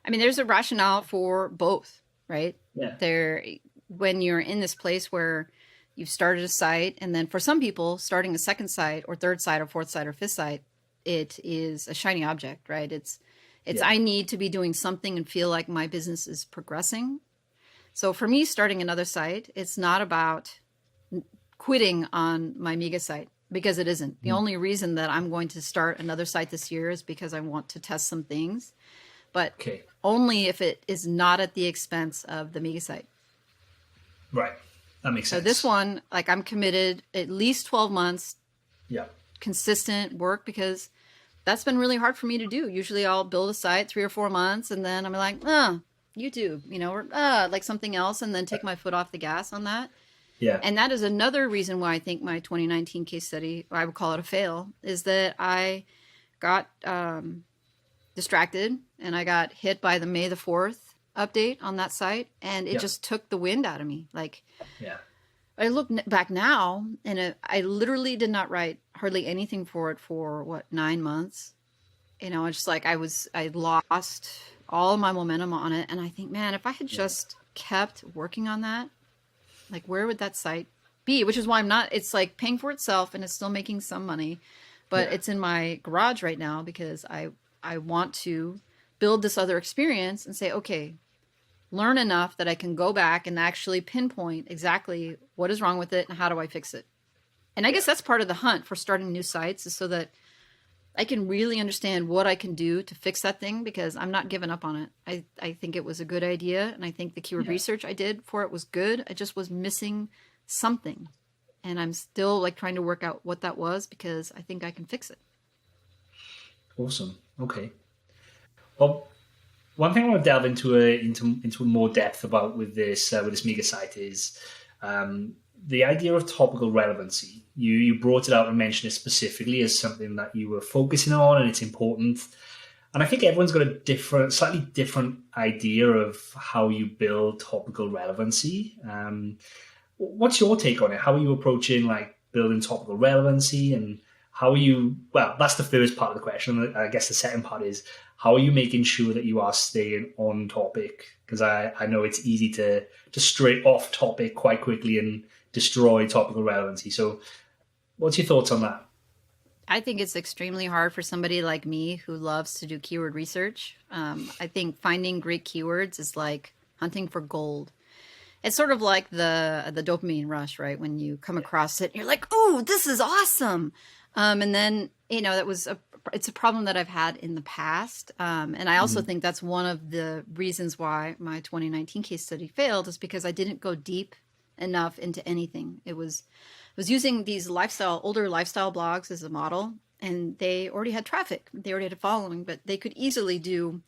I mean, there's a rationale for both, right?
Yeah.
When you're in this place where you've started a site, and then for some people, starting a second site or third site or fourth site or fifth site, it is a shiny object, right? It's I need to be doing something and feel like my business is progressing. So for me, starting another site, it's not about quitting on my Mega site because it isn't. The only reason that I'm going to start another site this year is because I want to test some things, but only if it is not at the expense of the Mega site.
Right. That makes sense.
So this one, like I'm committed at least 12 months.
Yeah.
Consistent work because that's been really hard for me to do. Usually I'll build a site 3 or 4 months and then I'm like, YouTube, or like something else, and then take my foot off the gas on that.
Yeah.
And that is another reason why I think my 2019 case study, I would call it a fail, is that I got distracted and I got hit by the May the 4th update on that site, and it just took the wind out of me. Like, I look back now, and I literally did not write hardly anything for it for 9 months. It's just like I lost all my momentum on it, and I think, man, if I had just kept working on that, like where would that site be? Which is why it's like paying for itself, and it's still making some money, but it's in my garage right now because I want to build this other experience and say, okay, learn enough that I can go back and actually pinpoint exactly what is wrong with it and how do I fix it. And I guess that's part of the hunt for starting new sites, is so that I can really understand what I can do to fix that thing, because I'm not giving up on it. I think it was a good idea, and I think the keyword research I did for it was good. I just was missing something, and I'm still like trying to work out what that was, because I think I can fix it.
Awesome. Okay. Well, one thing I want to delve into more depth about with this Mega site is the idea of topical relevancy. You brought it out and mentioned it specifically as something that you were focusing on, and it's important. And I think everyone's got a slightly different idea of how you build topical relevancy. What's your take on it? How are you approaching like building topical relevancy, and how are you? Well, that's the first part of the question. I guess the second part is, how are you making sure that you are staying on topic? Because I know it's easy to stray off topic quite quickly and destroy topical relevancy. So what's your thoughts on that?
I think it's extremely hard for somebody like me who loves to do keyword research. I think finding great keywords is like hunting for gold. It's sort of like the dopamine rush, right? When you come across it, you're like, "Oh, this is awesome," and then it's a problem that I've had in the past, and I also think that's one of the reasons why my 2019 case study failed is because I didn't go deep enough into anything. It was using these older lifestyle blogs as a model, and they already had traffic, they already had a following, but they could easily do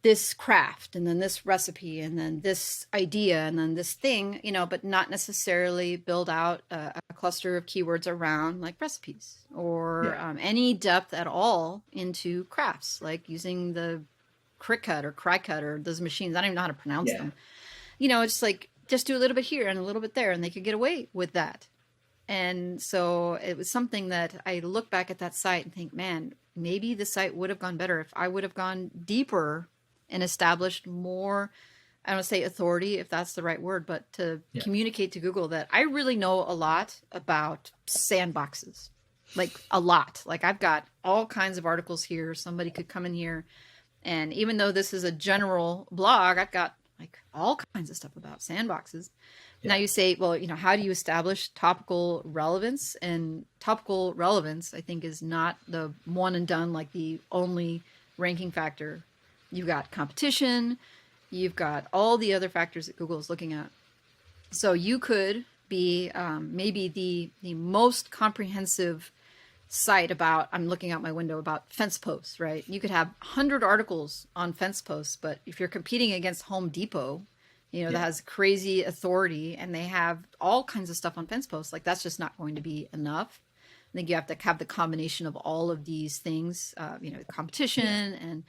this craft and then this recipe and then this idea and then this thing, but not necessarily build out a cluster of keywords around like recipes or any depth at all into crafts, like using the Cricut or Cricut or those machines. I don't even know how to pronounce them. It's like, just do a little bit here and a little bit there, and they could get away with that. And so it was something that I look back at that site and think, man, maybe the site would have gone better if I would have gone deeper and established more, I don't want to say authority, if that's the right word, but to communicate to Google that I really know a lot about sandboxes, like a lot. Like I've got all kinds of articles here. Somebody could come in here. And even though this is a general blog, I've got like all kinds of stuff about sandboxes. Now you say, well, how do you establish topical relevance? And topical relevance, I think, is not the one and done, like the only ranking factor. You've got competition. You've got all the other factors that Google is looking at. So you could be maybe the most comprehensive site about, I'm looking out my window, about fence posts, right? You could have 100 articles on fence posts, but if you're competing against Home Depot, that has crazy authority and they have all kinds of stuff on fence posts, like that's just not going to be enough. I think you have to have the combination of all of these things, competition. And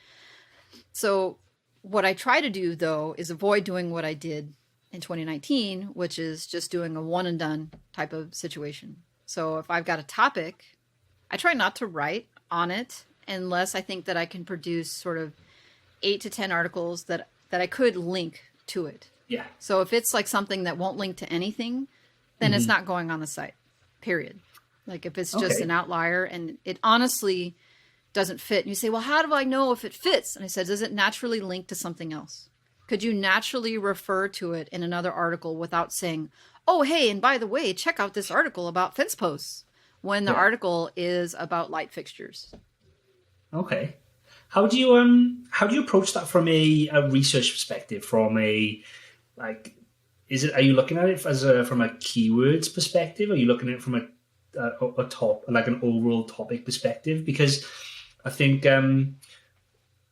so what I try to do, though, is avoid doing what I did in 2019, which is just doing a one and done type of situation. So if I've got a topic, I try not to write on it unless I think that I can produce sort of 8 to 10 articles that I could link to it.
Yeah.
So if it's like something that won't link to anything, then it's not going on the site, period. Like if it's just an outlier and it honestly doesn't fit. And you say, well, how do I know if it fits? And I said, does it naturally link to something else? Could you naturally refer to it in another article without saying, oh, hey, and by the way, check out this article about fence posts, when the article is about light fixtures?
Okay. How do you approach that from a research perspective? From a are you looking at it from a keywords perspective? Are you looking at it from an overall topic perspective? Because I think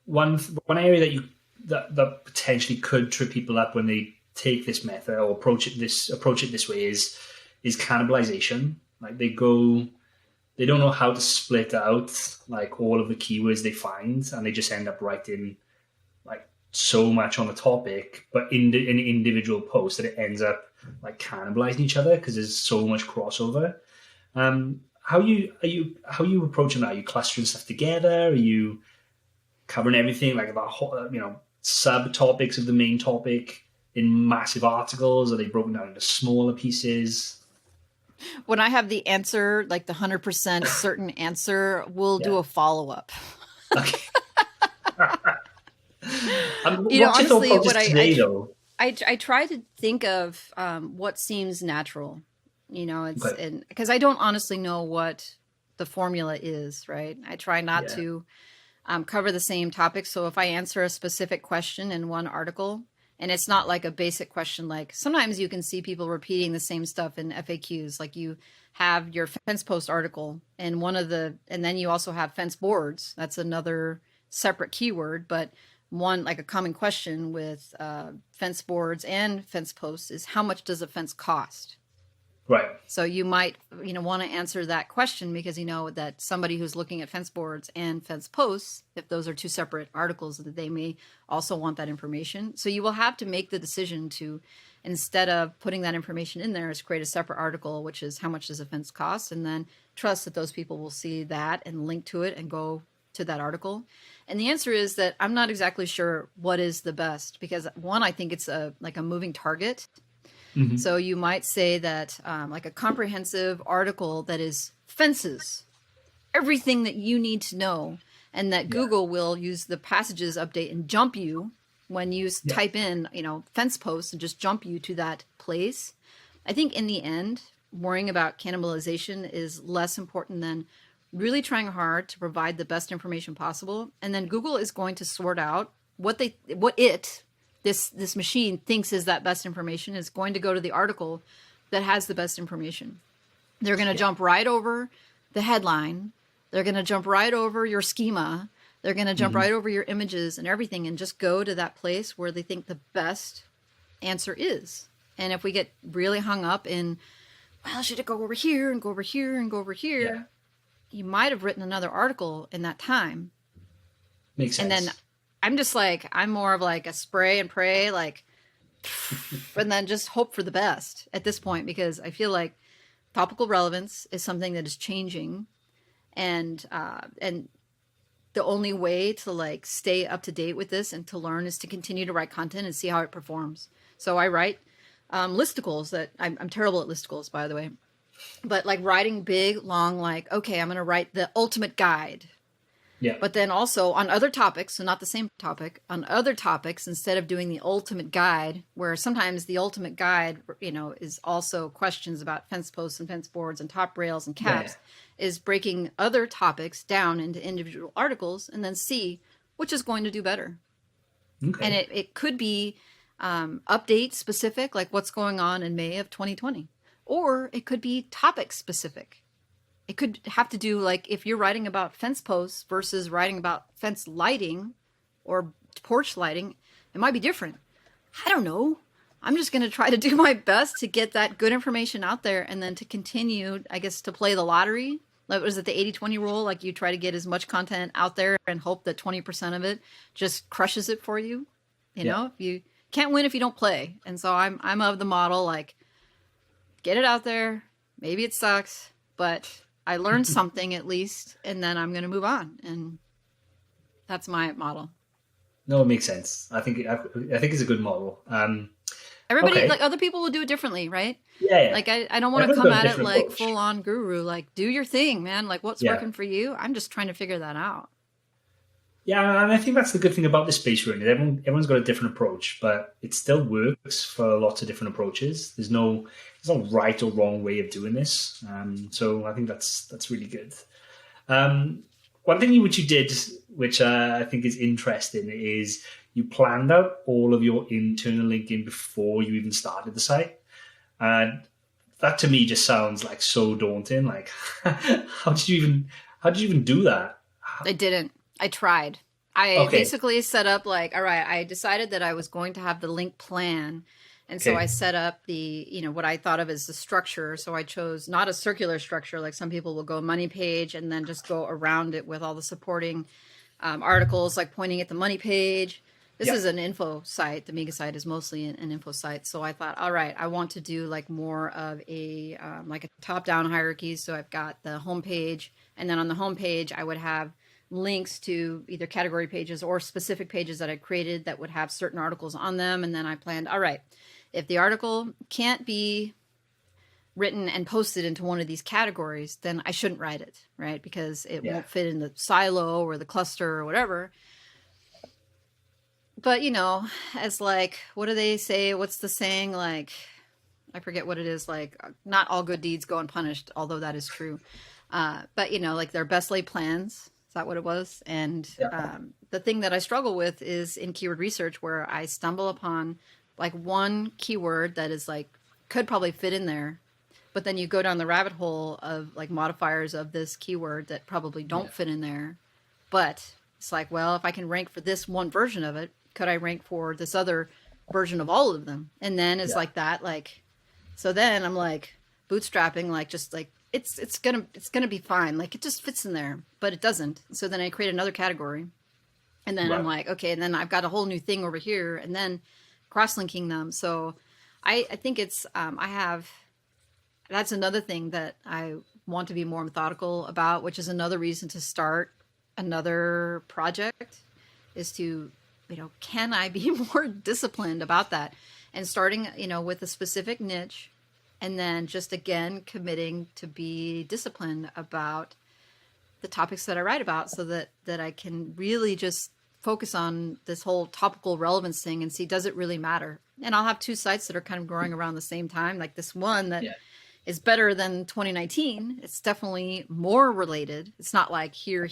one area that potentially could trip people up when they take this method or approach it this way is cannibalization. Like they don't know how to split out like all of the keywords they find, and they just end up writing like so much on the topic, but in an individual post that it ends up like cannibalizing each other because there's so much crossover. How are you approaching that? Are you clustering stuff together? Are you covering everything like about subtopics of the main topic in massive articles? Are they broken down into smaller pieces?
When I have the answer, like the 100% certain answer, we'll do a follow-up.
Okay.
Honestly, I try to think of what seems natural. Because I don't honestly know what the formula is, right? I try not to cover the same topic. So if I answer a specific question in one article, and it's not like a basic question, like sometimes you can see people repeating the same stuff in FAQs, like you have your fence post article and and then you also have fence boards. That's another separate keyword, but one, like a common question with fence boards and fence posts is, how much does a fence cost?
Right.
So you might, want to answer that question because you know that somebody who's looking at fence boards and fence posts, if those are two separate articles, that they may also want that information. So you will have to make the decision to, instead of putting that information in there, is create a separate article, which is how much does a fence cost, and then trust that those people will see that and link to it and go to that article. And the answer is that I'm not exactly sure what is the best, because one, I think it's like a moving target. Mm-hmm. So you might say that like a comprehensive article that is fences, everything that you need to know, and that Google will use the passages update and jump you when you type in, fence posts and just jump you to that place. I think in the end, worrying about cannibalization is less important than really trying hard to provide the best information possible. And then Google is going to sort out this machine thinks is that best information, is going to go to the article that has the best information. They're going to jump right over the headline. They're going to jump right over your schema. They're going to jump right over your images and everything and just go to that place where they think the best answer is. And if we get really hung up in, well, should it go over here and go over here and go over here? You might have written another article in that time.
Makes sense.
And then I'm more of like a spray and pray, like, and then just hope for the best at this point, because I feel like topical relevance is something that is changing, and the only way to like stay up to date with this and to learn is to continue to write content and see how it performs. So I write listicles that I'm terrible at listicles, by the way, but like writing big, long, like, okay, I'm going to write the ultimate guide.
Yeah.
But then also on other topics, so not the same topic, on other topics, instead of doing the ultimate guide, where sometimes the ultimate guide, is also questions about fence posts and fence boards and top rails and caps, is breaking other topics down into individual articles and then see which is going to do better. Okay. And it could be update specific, like what's going on in May of 2020, or it could be topic specific. It could have to do, like, if you're writing about fence posts versus writing about fence lighting or porch lighting, it might be different. I don't know. I'm just going to try to do my best to get that good information out there and then to continue, I guess, to play the lottery. Like, was it the 80-20 rule? Like, you try to get as much content out there and hope that 20% of it just crushes it for you. You know, if you can't win if you don't play. And so I'm of the model, like, get it out there. Maybe it sucks, but I learned something at least, and then I'm going to move on. And that's my model.
No, it makes sense. I think it's a good model.
Everybody, like, other people will do it differently, right?
Yeah.
Like, I don't want to come at it like full on guru, like, do your thing, man. Like, what's working for you? I'm just trying to figure that out.
Yeah, and I think that's the good thing about this space we're in. Everyone's got a different approach, but it still works for lots of different approaches. There's no right or wrong way of doing this. So I think that's really good. One thing which you did, which I think is interesting, is you planned out all of your internal linking before you even started the site. And that to me just sounds like so daunting. Like, how did you even do that?
I didn't. I tried. I basically set up, like, all right, I decided that I was going to have the link plan. And so I set up the, what I thought of as the structure. So I chose not a circular structure, like some people will go money page and then just go around it with all the supporting articles, like pointing at the money page. This is an info site. The Mega site is mostly an info site. So I thought, all right, I want to do like more of a like a top-down hierarchy. So I've got the homepage, and then on the homepage, I would have links to either category pages or specific pages that I created that would have certain articles on them. And then I planned, all right, if the article can't be written and posted into one of these categories, then I shouldn't write it, right? Because it won't fit in the silo or the cluster or whatever. But, as like, what do they say? What's the saying? Like, I forget what it is. Like, not all good deeds go unpunished, although that is true. But, like their best laid plans. Is that what it was? And the thing that I struggle with is in keyword research, where I stumble upon like one keyword that is like, could probably fit in there. But then you go down the rabbit hole of like modifiers of this keyword that probably don't fit in there. But it's like, well, if I can rank for this one version of it, could I rank for this other version of all of them? And then it's like that, like, so then I'm like bootstrapping, like, just like, it's gonna be fine. Like, it just fits in there, but it doesn't. So then I create another category, and then I'm like, okay, and then I've got a whole new thing over here, and then cross-linking them. So I think it's, that's another thing that I want to be more methodical about, which is another reason to start another project, is to, can I be more disciplined about that? And starting, with a specific niche, and then just, again, committing to be disciplined about the topics that I write about, so that I can really just focus on this whole topical relevance thing and see, does it really matter? And I'll have two sites that are kind of growing around the same time, like this one that is better than 2019. It's definitely more related. It's not like here.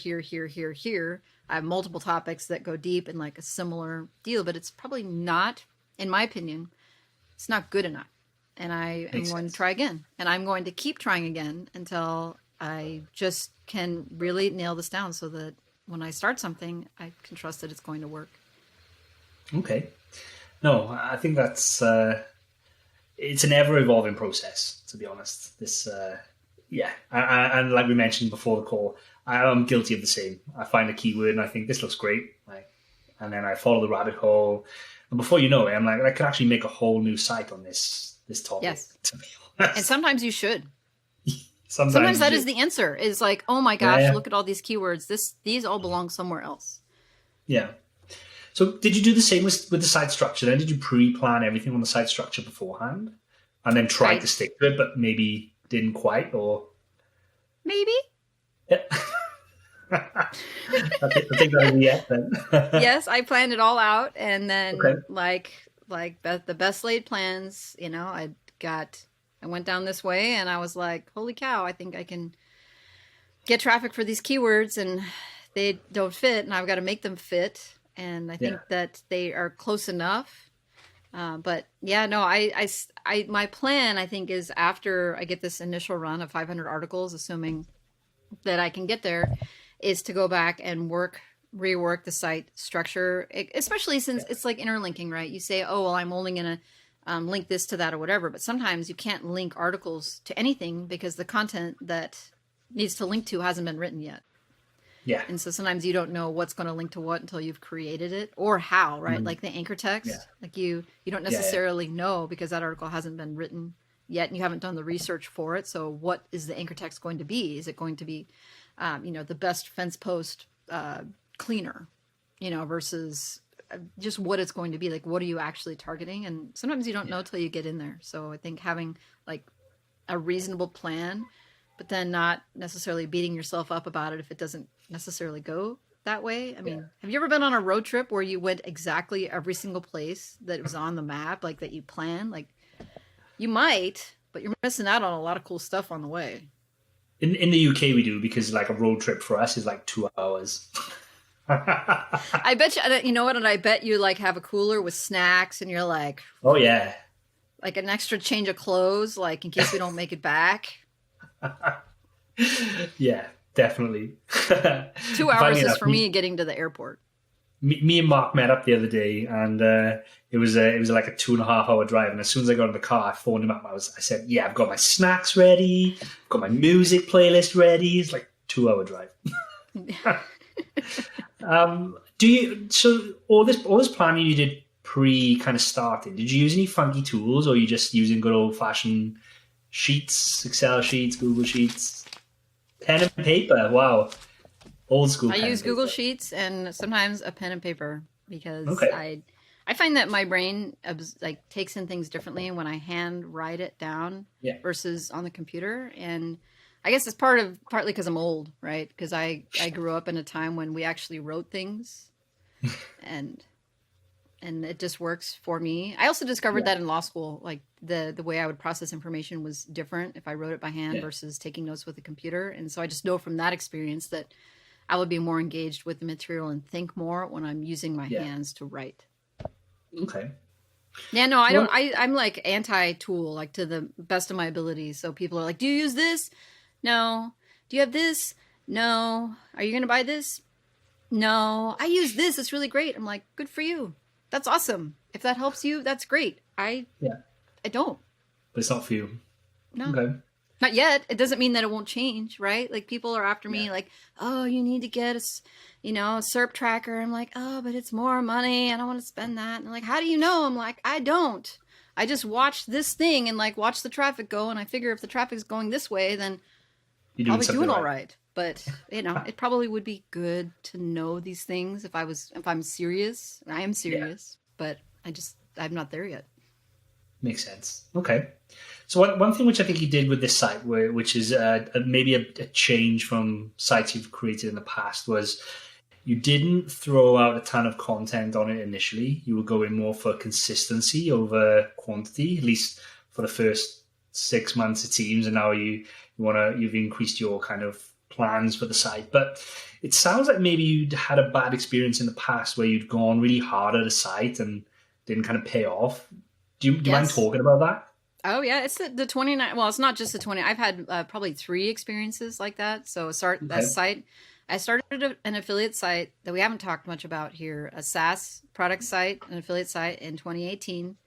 I have multiple topics that go deep in like a similar deal, but it's probably not, in my opinion, it's not good enough. And I am going to try again. And I'm going to keep trying again until I just can really nail this down so that when I start something, I can trust that it's going to work.
Okay. No, I think that's, it's an ever-evolving process, to be honest. This, and like we mentioned before the call, I am guilty of the same. I find a keyword and I think this looks great, and then I follow the rabbit hole, and before you know it, I'm like, I could actually make a whole new site on this topic. Yes, to be honest.
And sometimes you should. Sometimes that is the answer. Is like, oh my gosh, look at all these keywords. These all belong somewhere else.
Yeah. So did you do the same with the site structure then? Did you pre-plan everything on the site structure beforehand and then try to stick to it, but maybe didn't quite, or?
Maybe.
Yeah. I think that would be it then.
Yes, I planned it all out, and then like the best laid plans, I went down this way and I was like, holy cow, I think I can get traffic for these keywords and they don't fit and I've got to make them fit. And I think that they are close enough. But yeah, no, my plan, I think, is after I get this initial run of 500 articles, assuming that I can get there, is to go back and rework the site structure, especially since it's like interlinking, right? You say, oh, well, I'm only going to link this to that or whatever. But sometimes you can't link articles to anything because the content that needs to link to hasn't been written yet.
Yeah.
And so sometimes you don't know what's going to link to what until you've created it or how, right? Mm-hmm. Like the anchor text, like you don't necessarily know because that article hasn't been written yet and you haven't done the research for it. So what is the anchor text going to be? Is it going to be, the best fence post cleaner, versus just what it's going to be? Like, what are you actually targeting? And sometimes you don't know till you get in there. So I think having like a reasonable plan, but then not necessarily beating yourself up about it if it doesn't necessarily go that way. I mean, have you ever been on a road trip where you went exactly every single place that was on the map, like that you planned? Like you might, but you're missing out on a lot of cool stuff on the way.
In the UK we do, because like a road trip for us is like 2 hours.
I bet you know what? And I bet you like have a cooler with snacks and you're like,
oh yeah.
Like an extra change of clothes, like in case we don't make it back.
Yeah, definitely.
2 hours is for me getting to the airport.
Me and Mark met up the other day, and it was like a 2.5 hour drive. And as soon as I got in the car, I phoned him up. I said, "Yeah, I've got my snacks ready. I've got my music playlist ready." It's like 2 hour drive. So all this planning you did pre kind of starting? Did you use any funky tools, or are you just using good old fashioned sheets, Excel sheets, Google Sheets, pen and paper? Wow. Old school.
I use Google Sheets and sometimes a pen and paper because I find that my brain like takes in things differently when I hand write it down versus on the computer. And I guess it's partly because I'm old, right? Because I grew up in a time when we actually wrote things, and it just works for me. I also discovered that in law school, like the way I would process information was different if I wrote it by hand versus taking notes with a computer. And so I just know from that experience that I would be more engaged with the material and think more when I'm using my hands to write.
Okay.
Yeah, no, I don't. I'm like anti-tool, like to the best of my ability. So people are like, "Do you use this? No. Do you have this? No. Are you going to buy this? No. I use this. It's really great." I'm like, "Good for you. That's awesome. If that helps you, that's great." I don't.
But it's not for you.
No.
Okay.
Not yet. It doesn't mean that it won't change, right? Like people are after me like, "Oh, you need to get a SERP tracker." I'm like, "Oh, but it's more money. I don't want to spend that." And they're like, "How do you know?" I'm like, "I don't. I just watch this thing and like watch the traffic go. And I figure if the traffic's going this way, then I'll be doing all right." But it probably would be good to know these things if I'm serious. And I am serious, but I'm not there yet.
Makes sense. Okay. So one thing which I think you did with this site, which is maybe a change from sites you've created in the past, was you didn't throw out a ton of content on it initially. You were going more for consistency over quantity, at least for the first 6 months it seems, and now you've increased your kind of plans for the site. But it sounds like maybe you'd had a bad experience in the past where you'd gone really hard at a site and didn't kind of pay off. Do you mind talking about that?
Oh yeah, it's the 29. Well, it's not just the 20. I've had probably 3 experiences like that. So that site, I started an affiliate site that we haven't talked much about here, a SaaS product site, an affiliate site in 2018,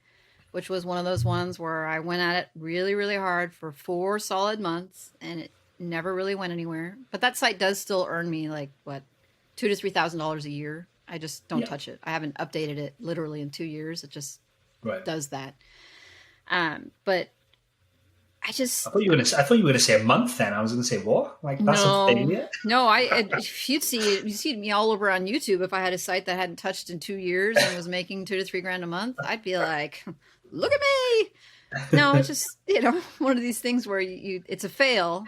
which was one of those ones where I went at it really, really hard for 4 solid months, and it never really went anywhere. But that site does still earn me like $2,000 to $3,000 a year. I just don't touch it. I haven't updated it literally in 2 years. It just does that. But I thought you were
gonna say a month. Then I was gonna say what? Like that's a failure?
No, if you'd see me all over on YouTube. If I had a site that hadn't touched in 2 years and was making $2,000 to $3,000 a month, I'd be like, look at me. No, it's just one of these things where it's a fail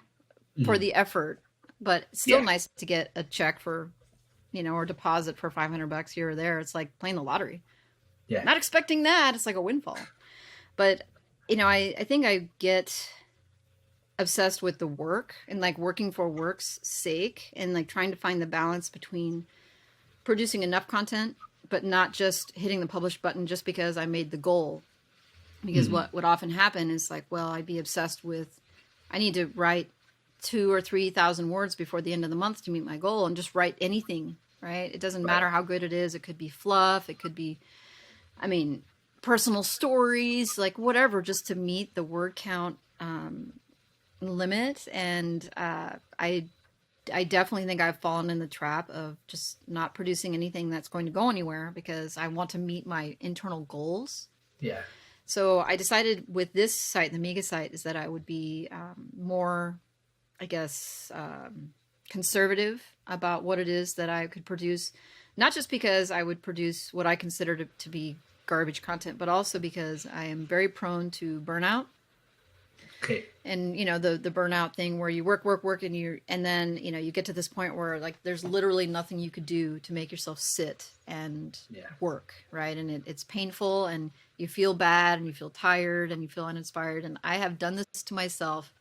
for the effort, but it's still nice to get a check for, or deposit for $500 here or there. It's like playing the lottery. Yeah, not expecting that. It's like a windfall. But, I think I get obsessed with the work and like working for work's sake and like trying to find the balance between producing enough content, but not just hitting the publish button just because I made the goal. Because what would often happen is like, well, I'd be obsessed with, I need to write 2,000 or 3,000 words before the end of the month to meet my goal, and just write anything, right? It doesn't matter how good it is. It could be fluff. It could be, personal stories, like whatever, just to meet the word count limit. And I definitely think I've fallen in the trap of just not producing anything that's going to go anywhere because I want to meet my internal goals. Yeah. So I decided with this site, the Mega site, is that I would be more, I guess, conservative about what it is that I could produce. Not just because I would produce what I consider to be garbage content, but also because I am very prone to burnout. Okay. And the burnout thing where you work and then you get to this point where like there's literally nothing you could do to make yourself sit and work, right? And it's painful and you feel bad and you feel tired and you feel uninspired. And I have done this to myself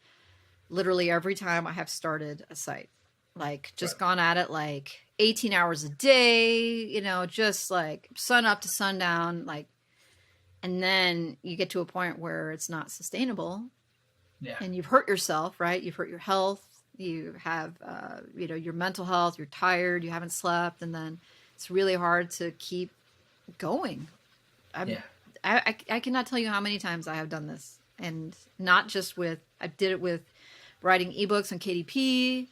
literally every time I have started a site. Like just gone at it like 18 hours a day, just like sun up to sundown, like, and then you get to a point where it's not sustainable. Yeah. And you've hurt yourself, right? You've hurt your health. You have, your mental health, you're tired, you haven't slept. And then it's really hard to keep going. I cannot tell you how many times I have done this, and not just I did it with writing ebooks on KDP.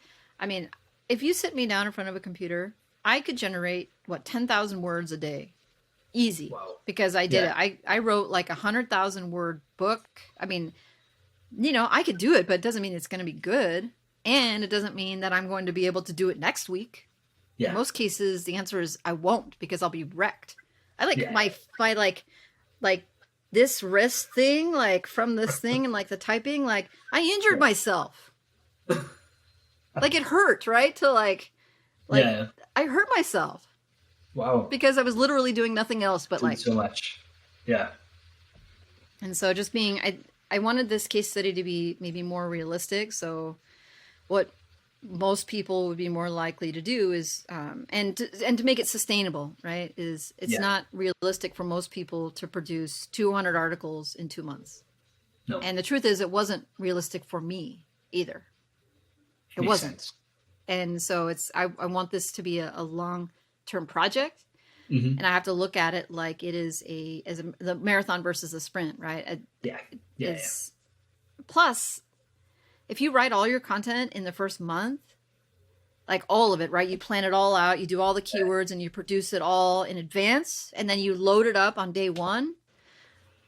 If you sit me down in front of a computer, I could generate 10,000 words a day. Easy. Wow. Because I did it. I wrote like 100,000 word book. I could do it, but it doesn't mean it's going to be good. And it doesn't mean that I'm going to be able to do it next week. Yeah. In most cases, the answer is I won't, because I'll be wrecked. I my this wrist thing, like from this thing and like the typing, like I injured myself. Like it hurt, right? To I hurt myself. Wow. Because I was literally doing nothing else but like
so much. Yeah.
And so just I wanted this case study to be maybe more realistic. So what most people would be more likely to do is, and to make it sustainable, right? It's not realistic for most people to produce 200 articles in 2 months. No. And the truth is it wasn't realistic for me either. It Makes wasn't. Sense. And so I want this to be a long-term project. Mm-hmm. And I have to look at it like it is the marathon versus a sprint, right? Plus, if you write all your content in the first month, like all of it, right? You plan it all out, you do all the keywords, and you produce it all in advance, and then you load it up on day one.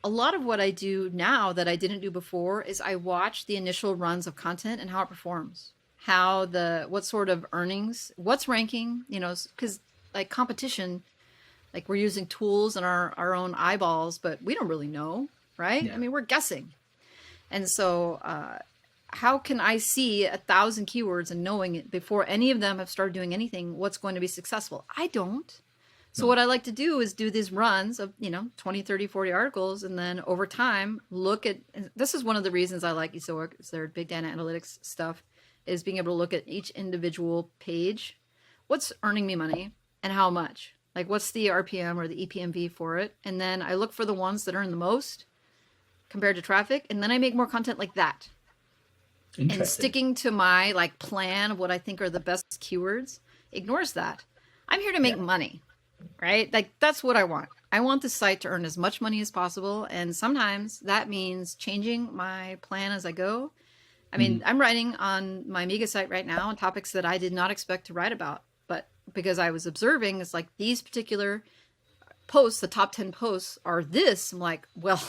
A lot of what I do now that I didn't do before is I watch the initial runs of content and how it performs. What sort of earnings, what's ranking, because like competition, like we're using tools and our own eyeballs, but we don't really know, right? Yeah. We're guessing. And so how can I see 1,000 keywords and knowing it before any of them have started doing anything, what's going to be successful? I don't. So what I like to do is do these runs of, 20, 30, 40 articles. And then over time, look at, this is one of the reasons I like Esoic, is their big data analytics stuff, is being able to look at each individual page. What's earning me money and how much? Like what's the RPM or the EPMV for it? And then I look for the ones that earn the most compared to traffic. And then I make more content like that. And sticking to my like plan of what I think are the best keywords ignores that. I'm here to make money. Right? Like that's what I want. I want the site to earn as much money as possible. And sometimes that means changing my plan as I go. I mean, I'm writing on my Amiga site right now on topics that I did not expect to write about, but because I was observing, it's like these particular posts, the top 10 posts are this. I'm like, well,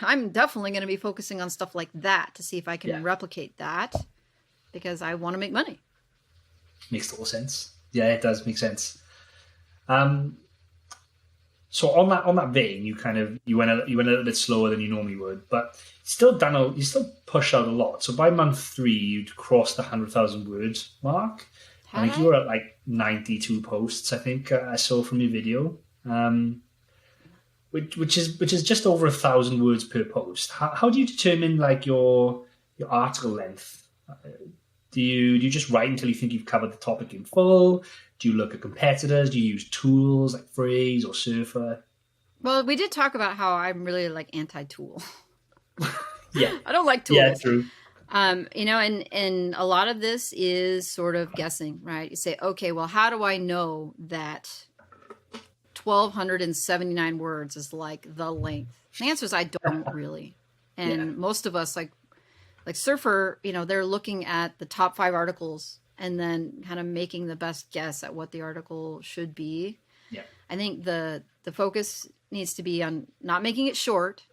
I'm definitely going to be focusing on stuff like that to see if I can replicate that because I want to make money.
Makes total sense. Yeah, it does make sense. So on that vein, you went a little bit slower than you normally would, but you still push out a lot. So by month 3, you'd crossed the 100,000 words mark. I think you were at like 92 posts. I think I saw from your video, which is just over 1,000 words per post. How do you determine like your article length? Do you just write until you think you've covered the topic in full? Do you look at competitors? Do you use tools like Phrase or Surfer?
Well, we did talk about how I'm really like anti-tool.
Yeah.
I don't like tools.
Yeah, true.
And a lot of this is sort of guessing, right? You say, okay, well, how do I know that 1,279 words is like the length? The answer is I don't really. And most of us like Surfer, they're looking at the top 5 articles and then kind of making the best guess at what the article should be.
Yeah.
I think the focus needs to be on not making it short.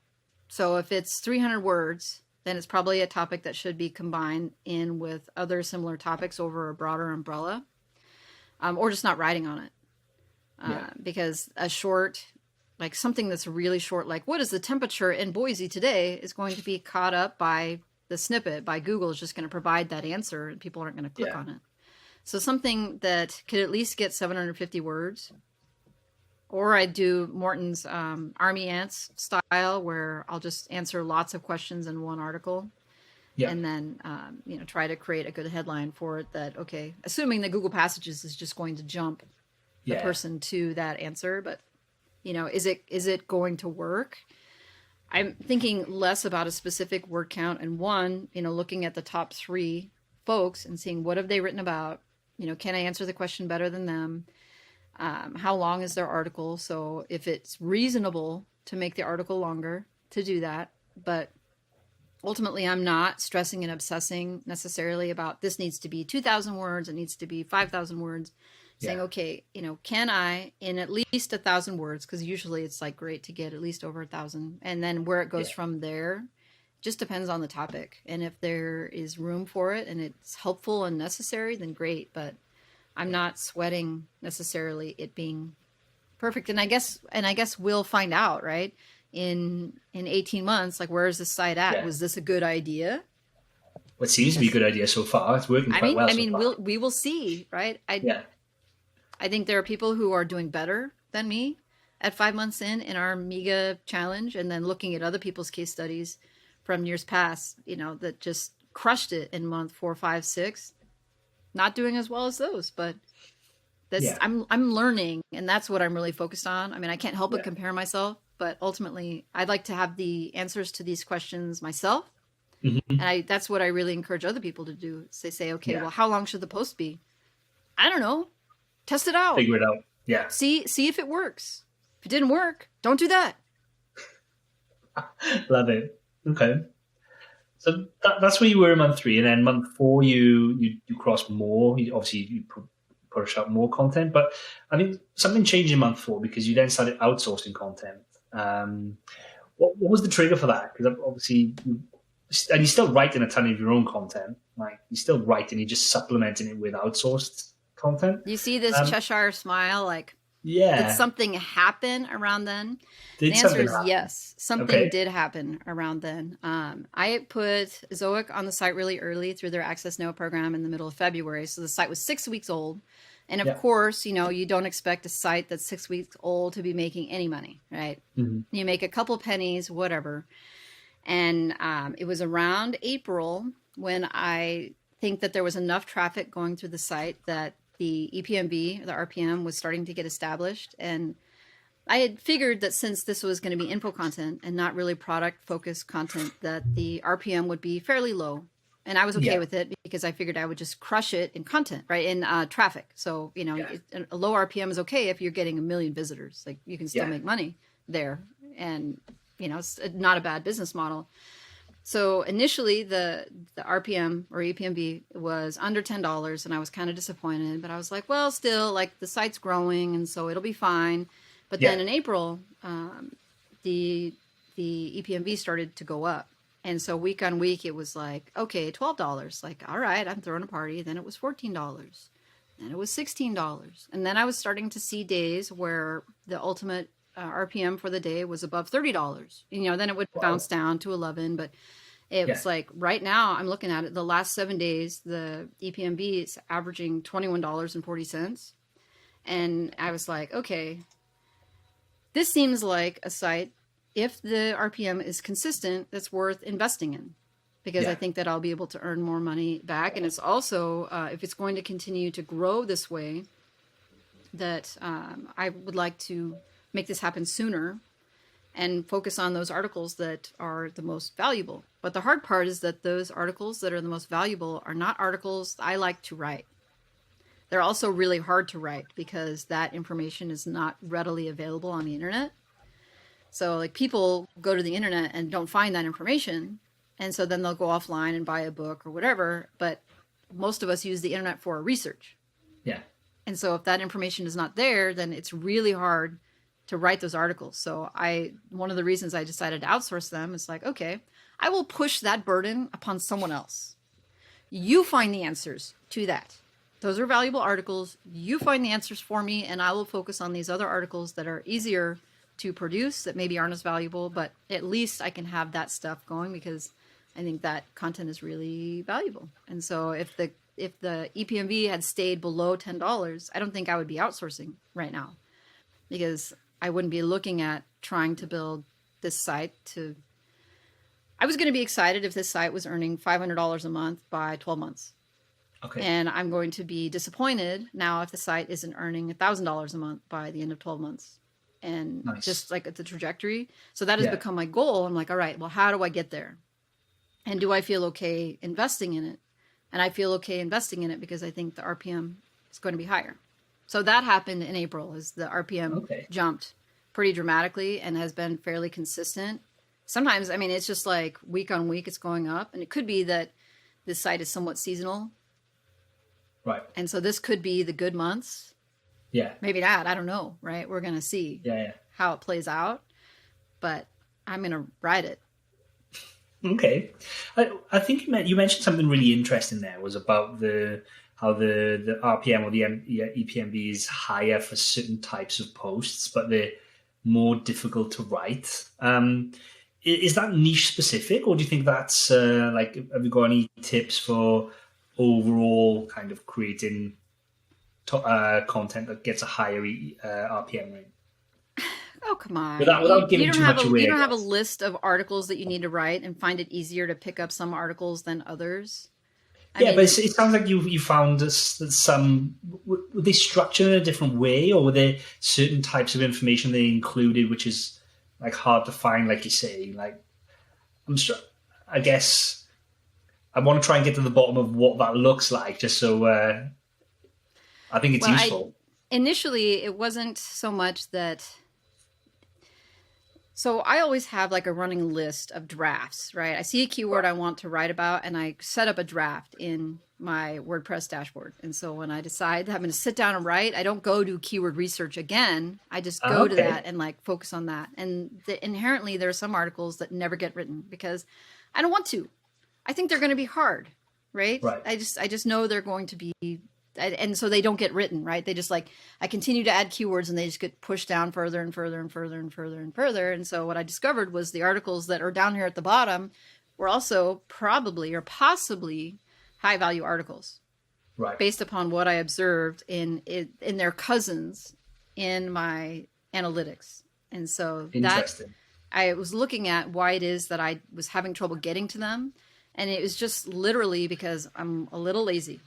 So if it's 300 words, then it's probably a topic that should be combined in with other similar topics over a broader umbrella, or just not writing on it. Because a short, like something that's really short, like what is the temperature in Boise today, is going to be caught up by the snippet by Google. Is just going to provide that answer and people aren't going to click on it. So something that could at least get 750 words, or I do Morton's Army Ants style where I'll just answer lots of questions in one article and then, try to create a good headline for it that, okay, assuming that Google Passages is just going to jump the person to that answer, but is it going to work? I'm thinking less about a specific word count and looking at the top 3 folks and seeing what have they written about, can I answer the question better than them? How long is their article? So if it's reasonable to make the article longer, to do that. But ultimately, I'm not stressing and obsessing necessarily about this needs to be 2,000 words, it needs to be 5,000 words. Saying, okay, can I, in at least 1,000 words, because usually it's like great to get at least over 1,000. And then where it goes from there just depends on the topic. And if there is room for it and it's helpful and necessary, then great. But I'm not sweating necessarily it being perfect. And I guess we'll find out, right? In 18 months, like, where is this site at? Yeah. Was this a good idea?
Well, it seems to be a good idea so far. It's working quite well.
We will see, right? I think there are people who are doing better than me at 5 months in our Amiga challenge, and then looking at other people's case studies from years past, that just crushed it in month 4, 5, 6. Not doing as well as those, but I'm learning, and that's what I'm really focused on. I mean, I can't help but compare myself, but ultimately, I'd like to have the answers to these questions myself, and that's what I really encourage other people to do. They say, okay, well, how long should the post be? I don't know. Test it out.
Figure it out. Yeah.
See if it works. If it didn't work, don't do that.
Love it. Okay. So that's where you were in month 3, and then month 4 you crossed more. You push out more content, but I think something changed in month 4 because you then started outsourcing content. What was the trigger for that? Because obviously, you're still writing a ton of your own content. Like, you're still writing, you're just supplementing it with outsourced content.
You see this Cheshire smile, like, Did
Yeah.
something happen around then?
Did
The answer
something
is
happen?
yes. Something
Okay.
did happen around then. I put Zoic on the site really early through their Access Now program in the middle of February. So the site was 6 weeks old. And of
Yeah.
course, you don't expect a site that's 6 weeks old to be making any money, right?
Mm-hmm.
You make a couple pennies, whatever. And it was around April when I think that there was enough traffic going through the site that the EPMB, the RPM, was starting to get established. And I had figured that since this was going to be info content and not really product focused content, that the RPM would be fairly low. And I was okay
Yeah.
with it because I figured I would just crush it in content, right? In traffic. So,
Yeah.
a low RPM is okay if you're getting 1 million visitors. Like, you can still
Yeah.
make money there. And, it's not a bad business model. So initially the RPM or EPMB was under $10, and I was kind of disappointed, but I was like, well, still, like, the site's growing, and so it'll be fine. But
Yeah.
then in April, the EPMB started to go up. And so week on week, it was like, okay, $12. Like, all right, I'm throwing a party. Then it was $14. Then it was $16. And then I was starting to see days where the ultimate RPM for the day was above $30. Then it would bounce down to 11, but it was like, right now I'm looking at it, the last 7 days, the EPMB is averaging $21.40. And I was like, okay, this seems like a site, if the RPM is consistent, that's worth investing in, because I think that I'll be able to earn more money back. And it's also, if it's going to continue to grow this way, that I would like to make this happen sooner and focus on those articles that are the most valuable. But the hard part is that those articles that are the most valuable are not articles I like to write. They're also really hard to write because that information is not readily available on the internet. So, like, people go to the internet and don't find that information, and so then they'll go offline and buy a book or whatever. But most of us use the internet for research.
Yeah.
And so if that information is not there, then it's really hard to write those articles. So one of the reasons I decided to outsource them is like, okay, I will push that burden upon someone else. You find the answers to that. Those are valuable articles. You find the answers for me, and I will focus on these other articles that are easier to produce, that maybe aren't as valuable, but at least I can have that stuff going, because I think that content is really valuable. And so if the EPMV had stayed below $10, I don't think I would be outsourcing right now, because I wouldn't be looking at trying to build this site to... I was going to be excited if this site was earning $500 a month by 12 months.
Okay.
And I'm going to be disappointed now if the site isn't earning $1,000 a month by the end of 12 months. And just like at the trajectory. So that has become my goal. I'm like, all right, well, how do I get there? And do I feel okay investing in it? And I feel okay investing in it because I think the RPM is going to be higher. So that happened in April, as the RPM jumped pretty dramatically and has been fairly consistent. Sometimes, I mean, it's just like week on week, it's going up. And it could be that this site is somewhat seasonal.
Right.
And so this could be the good months.
Yeah.
Maybe not. I don't know. Right. We're going to see how it plays out. But I'm going to ride it.
Okay. I think you mentioned something really interesting there, was about how the RPM or the EPMB is higher for certain types of posts, but they're more difficult to write. Is that niche specific, or do you think that's have you got any tips for overall kind of creating content that gets a higher RPM rate?
Oh, come on.
Without giving too much away.
You don't have a list of articles that you need to write and find it easier to pick up some articles than others?
But it sounds like you found some... Were they structured in a different way, or were there certain types of information they included which is like hard to find, like you say? Like, I guess I want to try and get to the bottom of what that looks like, just so I think it's useful.
Initially, it wasn't so much that... So I always have like a running list of drafts, right? I see a keyword I want to write about, and I set up a draft in my WordPress dashboard. And so when I decide that I'm going to sit down and write, I don't go do keyword research again. I just go to that and like focus on that. And inherently, there are some articles that never get written because I don't want to. I think they're going to be hard, right? I just know they're going to be and so they don't get written, right? They just like, I continue to add keywords and they just get pushed down further and further and further and further and further. And so what I discovered was the articles that are down here at the bottom were also probably or possibly high value articles,
right?
Based upon what I observed in their cousins in my analytics. And so that I was looking at why it is that I was having trouble getting to them. And it was just literally because I'm a little lazy.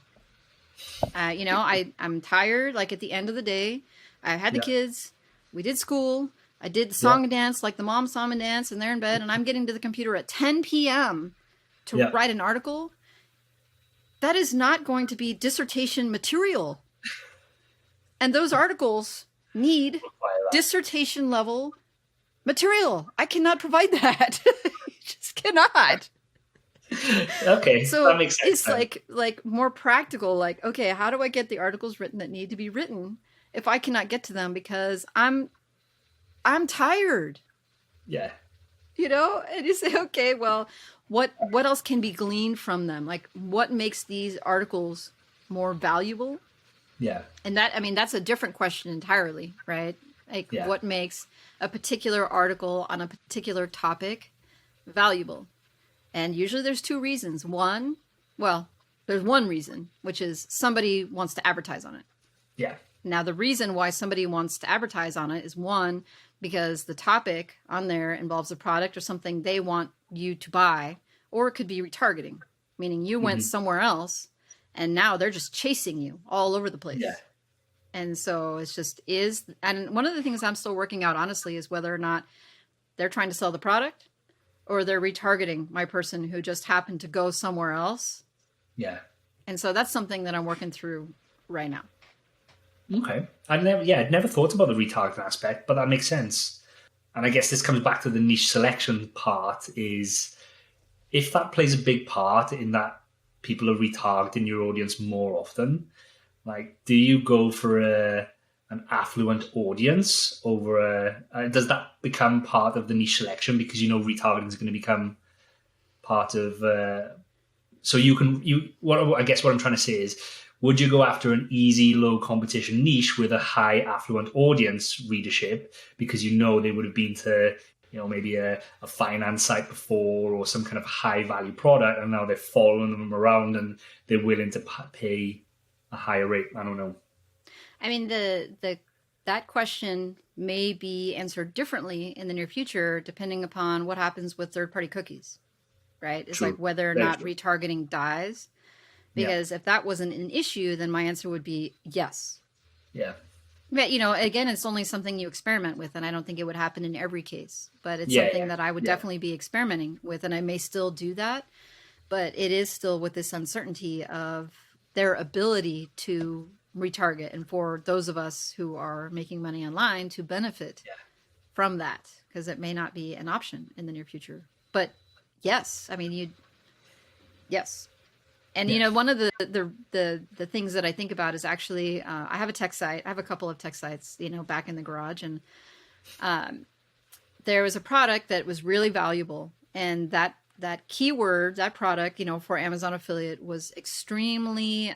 I'm tired. Like at the end of the day, I had the kids, we did school, I did the song and dance, like the mom song and dance, and they're in bed, and I'm getting to the computer at 10 p.m. to write an article. That is not going to be dissertation material. And those articles need dissertation level material. I cannot provide that. You just cannot.
Okay,
so
that makes sense.
It's like more practical. Like, okay, how do I get the articles written that need to be written if I cannot get to them because I'm tired?
Yeah.
And you say, okay, well, what else can be gleaned from them? Like, what makes these articles more valuable?
Yeah.
And that's a different question entirely, right? Like, what makes a particular article on a particular topic valuable? And usually there's two reasons. There's one reason, which is somebody wants to advertise on it.
Yeah.
Now, the reason why somebody wants to advertise on it is one, because the topic on there involves a product or something they want you to buy, or it could be retargeting, meaning you went somewhere else and now they're just chasing you all over the place.
Yeah.
And so and one of the things I'm still working out, honestly, is whether or not they're trying to sell the product or they're retargeting my person who just happened to go somewhere else.
Yeah.
And so that's something that I'm working through right now.
Okay. I'd never thought about the retargeting aspect, but that makes sense. And I guess this comes back to the niche selection part, is if that plays a big part in that people are retargeting your audience more often, like, do you go for an affluent audience over does that become part of the niche selection because retargeting is going to become part of I guess what I'm trying to say is, would you go after an easy low competition niche with a high affluent audience readership because they would have been to maybe a finance site before or some kind of high value product, and now they're following them around and they're willing to pay a higher rate? I don't know. I mean,
that question may be answered differently in the near future, depending upon what happens with third-party cookies, right? It's like whether or not retargeting dies. Because if that wasn't an issue, then my answer would be yes.
Yeah.
But, again, it's only something you experiment with, and I don't think it would happen in every case. But it's something that I would definitely be experimenting with, and I may still do that. But it is still with this uncertainty of their ability to retarget, and for those of us who are making money online to benefit from that, because it may not be an option in the near future. But yes, yes. And one of the things that I think about is actually I have a tech site. I have a couple of tech sites, back in the garage, and there was a product that was really valuable, and that keyword, that product, for Amazon affiliate was extremely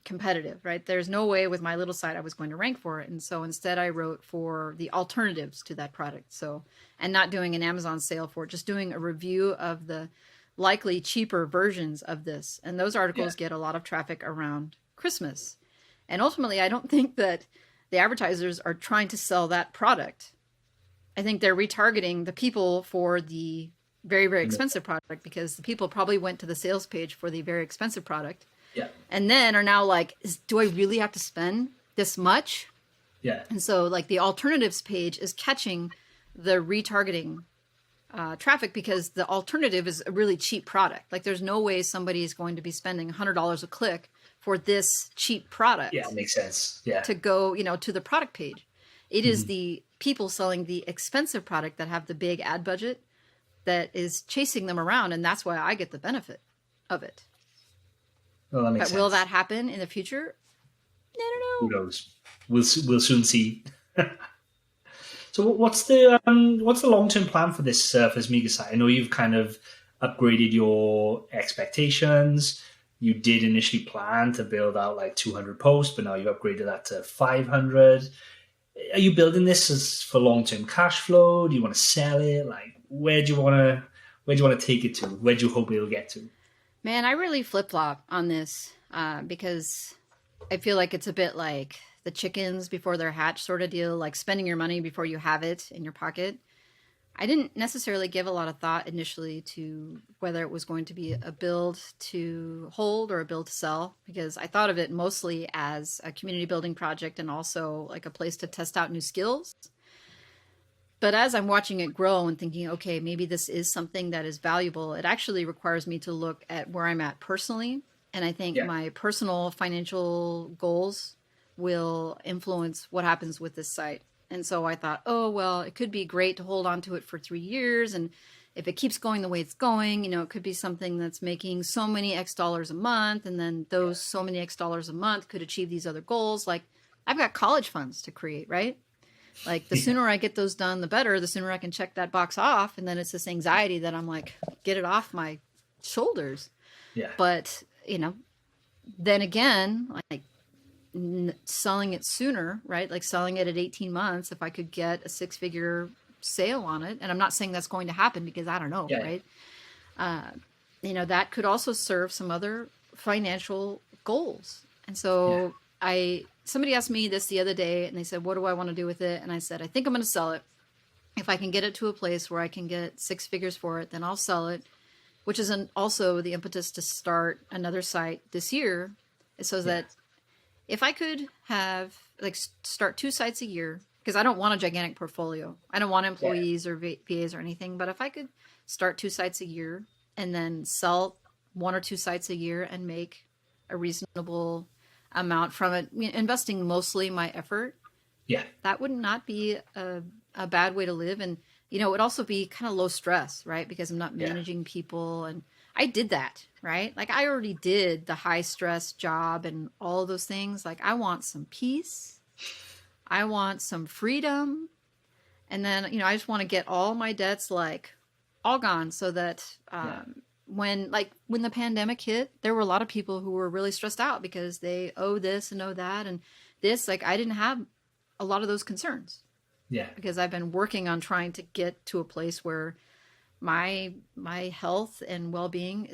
competitive, right? There's no way with my little site I was going to rank for it. And so instead I wrote for the alternatives to that product. So, and not doing an Amazon sale for it, just doing a review of the likely cheaper versions of this. And those articles get a lot of traffic around Christmas. And ultimately, I don't think that the advertisers are trying to sell that product. I think they're retargeting the people for the very, very expensive product, because the people probably went to the sales page for the very expensive product.
Yeah.
And then are now like, do I really have to spend this much?
Yeah.
And so like the alternatives page is catching the retargeting traffic, because the alternative is a really cheap product. Like there's no way somebody is going to be spending $100 a click for this cheap product.
Yeah, it makes sense. Yeah.
To go, to the product page. It is the people selling the expensive product that have the big ad budget that is chasing them around, and that's why I get the benefit of it.
Well, that makes
sense. Will that happen in the future? I don't know.
Who knows? We'll soon see. So what's the long-term plan for this Mega site? I know you've kind of upgraded your expectations. you did initially plan to build out like 200 posts, but now you've upgraded that to 500. Are you building this as for long-term cash flow? Do you want to sell it? Like, where do you want to take it to? Where do you hope it'll get to?
Man, I really flip-flop on this because I feel like it's a bit like the chickens before they're hatched sort of deal, like spending your money before you have it in your pocket. I didn't necessarily give a lot of thought initially to whether it was going to be a build to hold or a build to sell, because I thought of it mostly as a community building project and also like a place to test out new skills. But as I'm watching it grow and thinking, okay, maybe this is something that is valuable, it actually requires me to look at where I'm at personally. And I think my personal financial goals will influence what happens with this site. And so I thought, oh, well, it could be great to hold on to it for 3 years. And if it keeps going the way it's going, it could be something that's making so many X dollars a month. And then those so many X dollars a month could achieve these other goals. Like I've got college funds to create, right? Like the sooner I get those done, the better. The sooner I can check that box off. And then it's this anxiety that I'm like, get it off my shoulders.
Yeah.
But, then again, like, selling it sooner, right? Like selling it at 18 months, if I could get a 6-figure sale on it. And I'm not saying that's going to happen because I don't know, right? That could also serve some other financial goals. And so somebody asked me this the other day and they said, what do I want to do with it? And I said, I think I'm going to sell it. If I can get it to a place where I can get 6 figures for it, then I'll sell it, which is also the impetus to start another site this year. So that if I could have start 2 sites a year, because I don't want a gigantic portfolio. I don't want employees or VAs or anything. But if I could start 2 sites a year and then sell 1 or 2 sites a year and make a reasonable amount from it, investing mostly my effort, that would not be a bad way to live. And, it would also be kind of low stress, right? Because I'm not managing people. And I did that, right? Like I already did the high stress job and all of those things. Like I want some peace. I want some freedom. And then, I just want to get all my debts all gone so that when the pandemic hit, there were a lot of people who were really stressed out because they owe this and owe that. And this, I didn't have a lot of those concerns.
Yeah.
Because I've been working on trying to get to a place where my health and well-being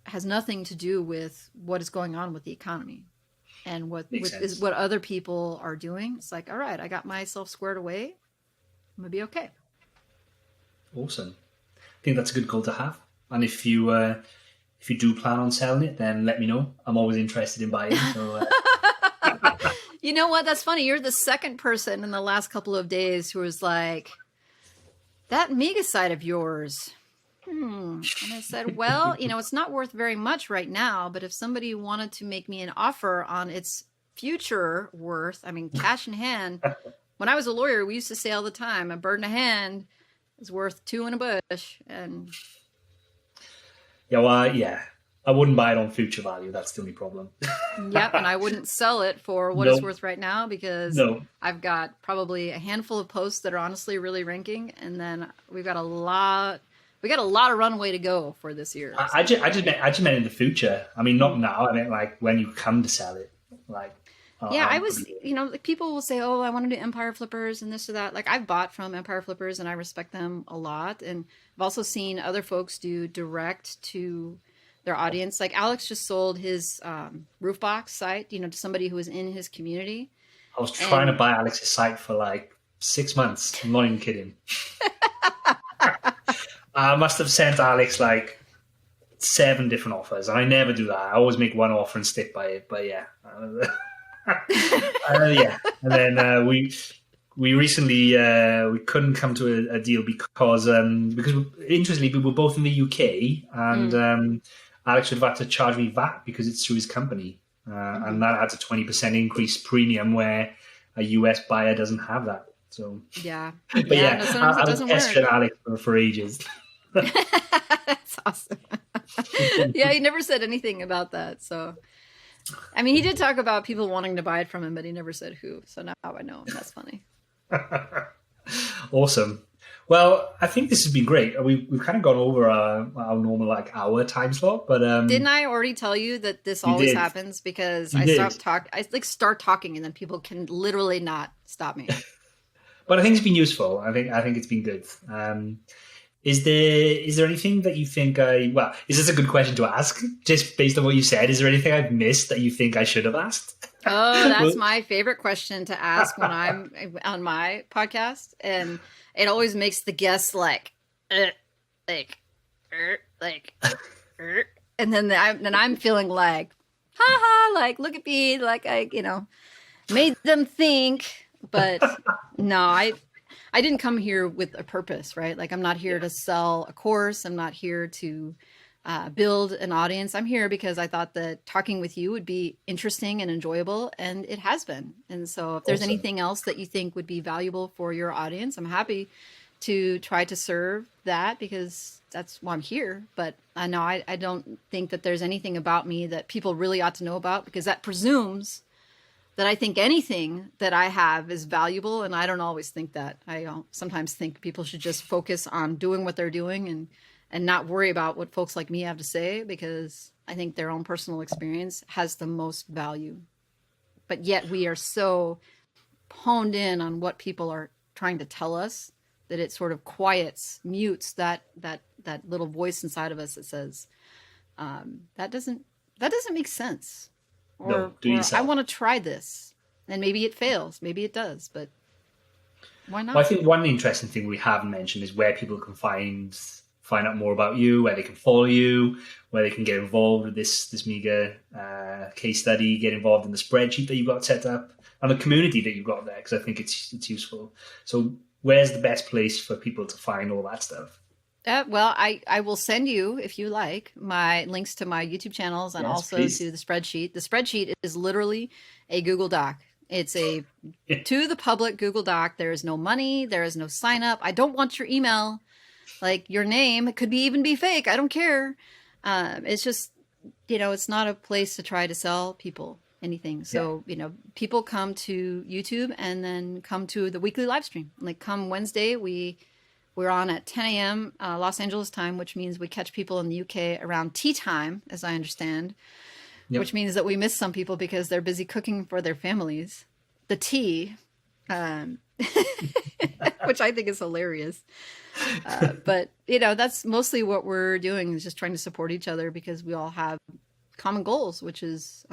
has nothing to do with what is going on with the economy and what other people are doing. It's like, all right, I got myself squared away. I'm gonna be okay.
Awesome. I think that's a good goal to have. And if you do plan on selling it, then let me know. I'm always interested in buying. So.
You know what? That's funny. You're the second person in the last couple of days who was like, that mega site of yours. And I said, well, it's not worth very much right now, but if somebody wanted to make me an offer on its future worth, cash in hand, when I was a lawyer, we used to say all the time, a bird in a hand is worth 2 in a bush. And
I wouldn't buy it on future value. That's the only problem.
Yep, and I wouldn't sell it for what it's worth right now because I've got probably a handful of posts that are honestly really ranking, and then we got a lot of runway to go for this year.
I just meant in the future. Not now. I meant when you come to sell it.
I was, people will say, oh, I want to do Empire Flippers and this or that. I've bought from Empire Flippers and I respect them a lot, and I've also seen other folks do direct to their audience. Like Alex just sold his roof box site, to somebody who was in his community.
I was trying to buy Alex's site for 6 months. I'm not even kidding. I must have sent Alex 7 different offers, and I never do that. I always make one offer and stick by it. But and then we recently we couldn't come to a deal because interestingly we were both in the UK, and Alex would have had to charge me VAT because it's through his company, and that adds a 20% increase premium where a US buyer doesn't have that. So I've been pestering Alex for ages.
That's awesome. Yeah, he never said anything about that. So, he did talk about people wanting to buy it from him, but he never said who. So now I know. That's funny.
Awesome. Well, I think this has been great. We've kind of gone over our normal hour time slot, but
didn't I already tell you that this
you
always
did.
happens because
You
I
did.
start talking and then people can literally not stop me.
But I think it's been useful. I think it's been good. Is there anything that you think is this a good question to ask? Just based on what you said, is there anything I've missed that you think I should have asked?
Oh, that's my favorite question to ask when I'm on my podcast, and it always makes the guests like, and then I'm feeling like, haha, like look at me, like I made them think, but no, I didn't come here with a purpose, right? Like I'm not here to sell a course. I'm not here to build an audience. I'm here because I thought that talking with you would be interesting and enjoyable, and it has been. And so if there's anything else that you think would be valuable for your audience, I'm happy to try to serve that because that's why I'm here. But I know I don't think that there's anything about me that people really ought to know about, because that presumes that I think anything that I have is valuable. And I don't always think that. I sometimes think people should just focus on doing what they're doing and not worry about what folks like me have to say, because I think their own personal experience has the most value. But yet we are so honed in on what people are trying to tell us that it sort of mutes that little voice inside of us that says, that doesn't make sense. Or I want to try this, and maybe it fails, maybe it does, but why not?
Well, I think one interesting thing we haven't mentioned is where people can find out more about you, where they can follow you, where they can get involved with this mega case study, get involved in the spreadsheet that you've got set up, and the community that you've got there, because I think it's useful. So where's the best place for people to find all that stuff?
Well, I will send you, if you like, my links to my YouTube channels and also please. To the spreadsheet. The spreadsheet is literally a Google Doc. It's a to the public Google Doc. There is no money. There is no sign up. I don't want your email. Like your name, it could even be fake. I don't care. It's just, it's not a place to try to sell people anything. So, people come to YouTube and then come to the weekly live stream. Like come Wednesday, we're on at 10 a.m. Los Angeles time, which means we catch people in the UK around tea time, as I understand, which means that we miss some people because they're busy cooking for their families. The tea, which I think is hilarious. But, that's mostly what we're doing, is just trying to support each other because we all have common goals, which is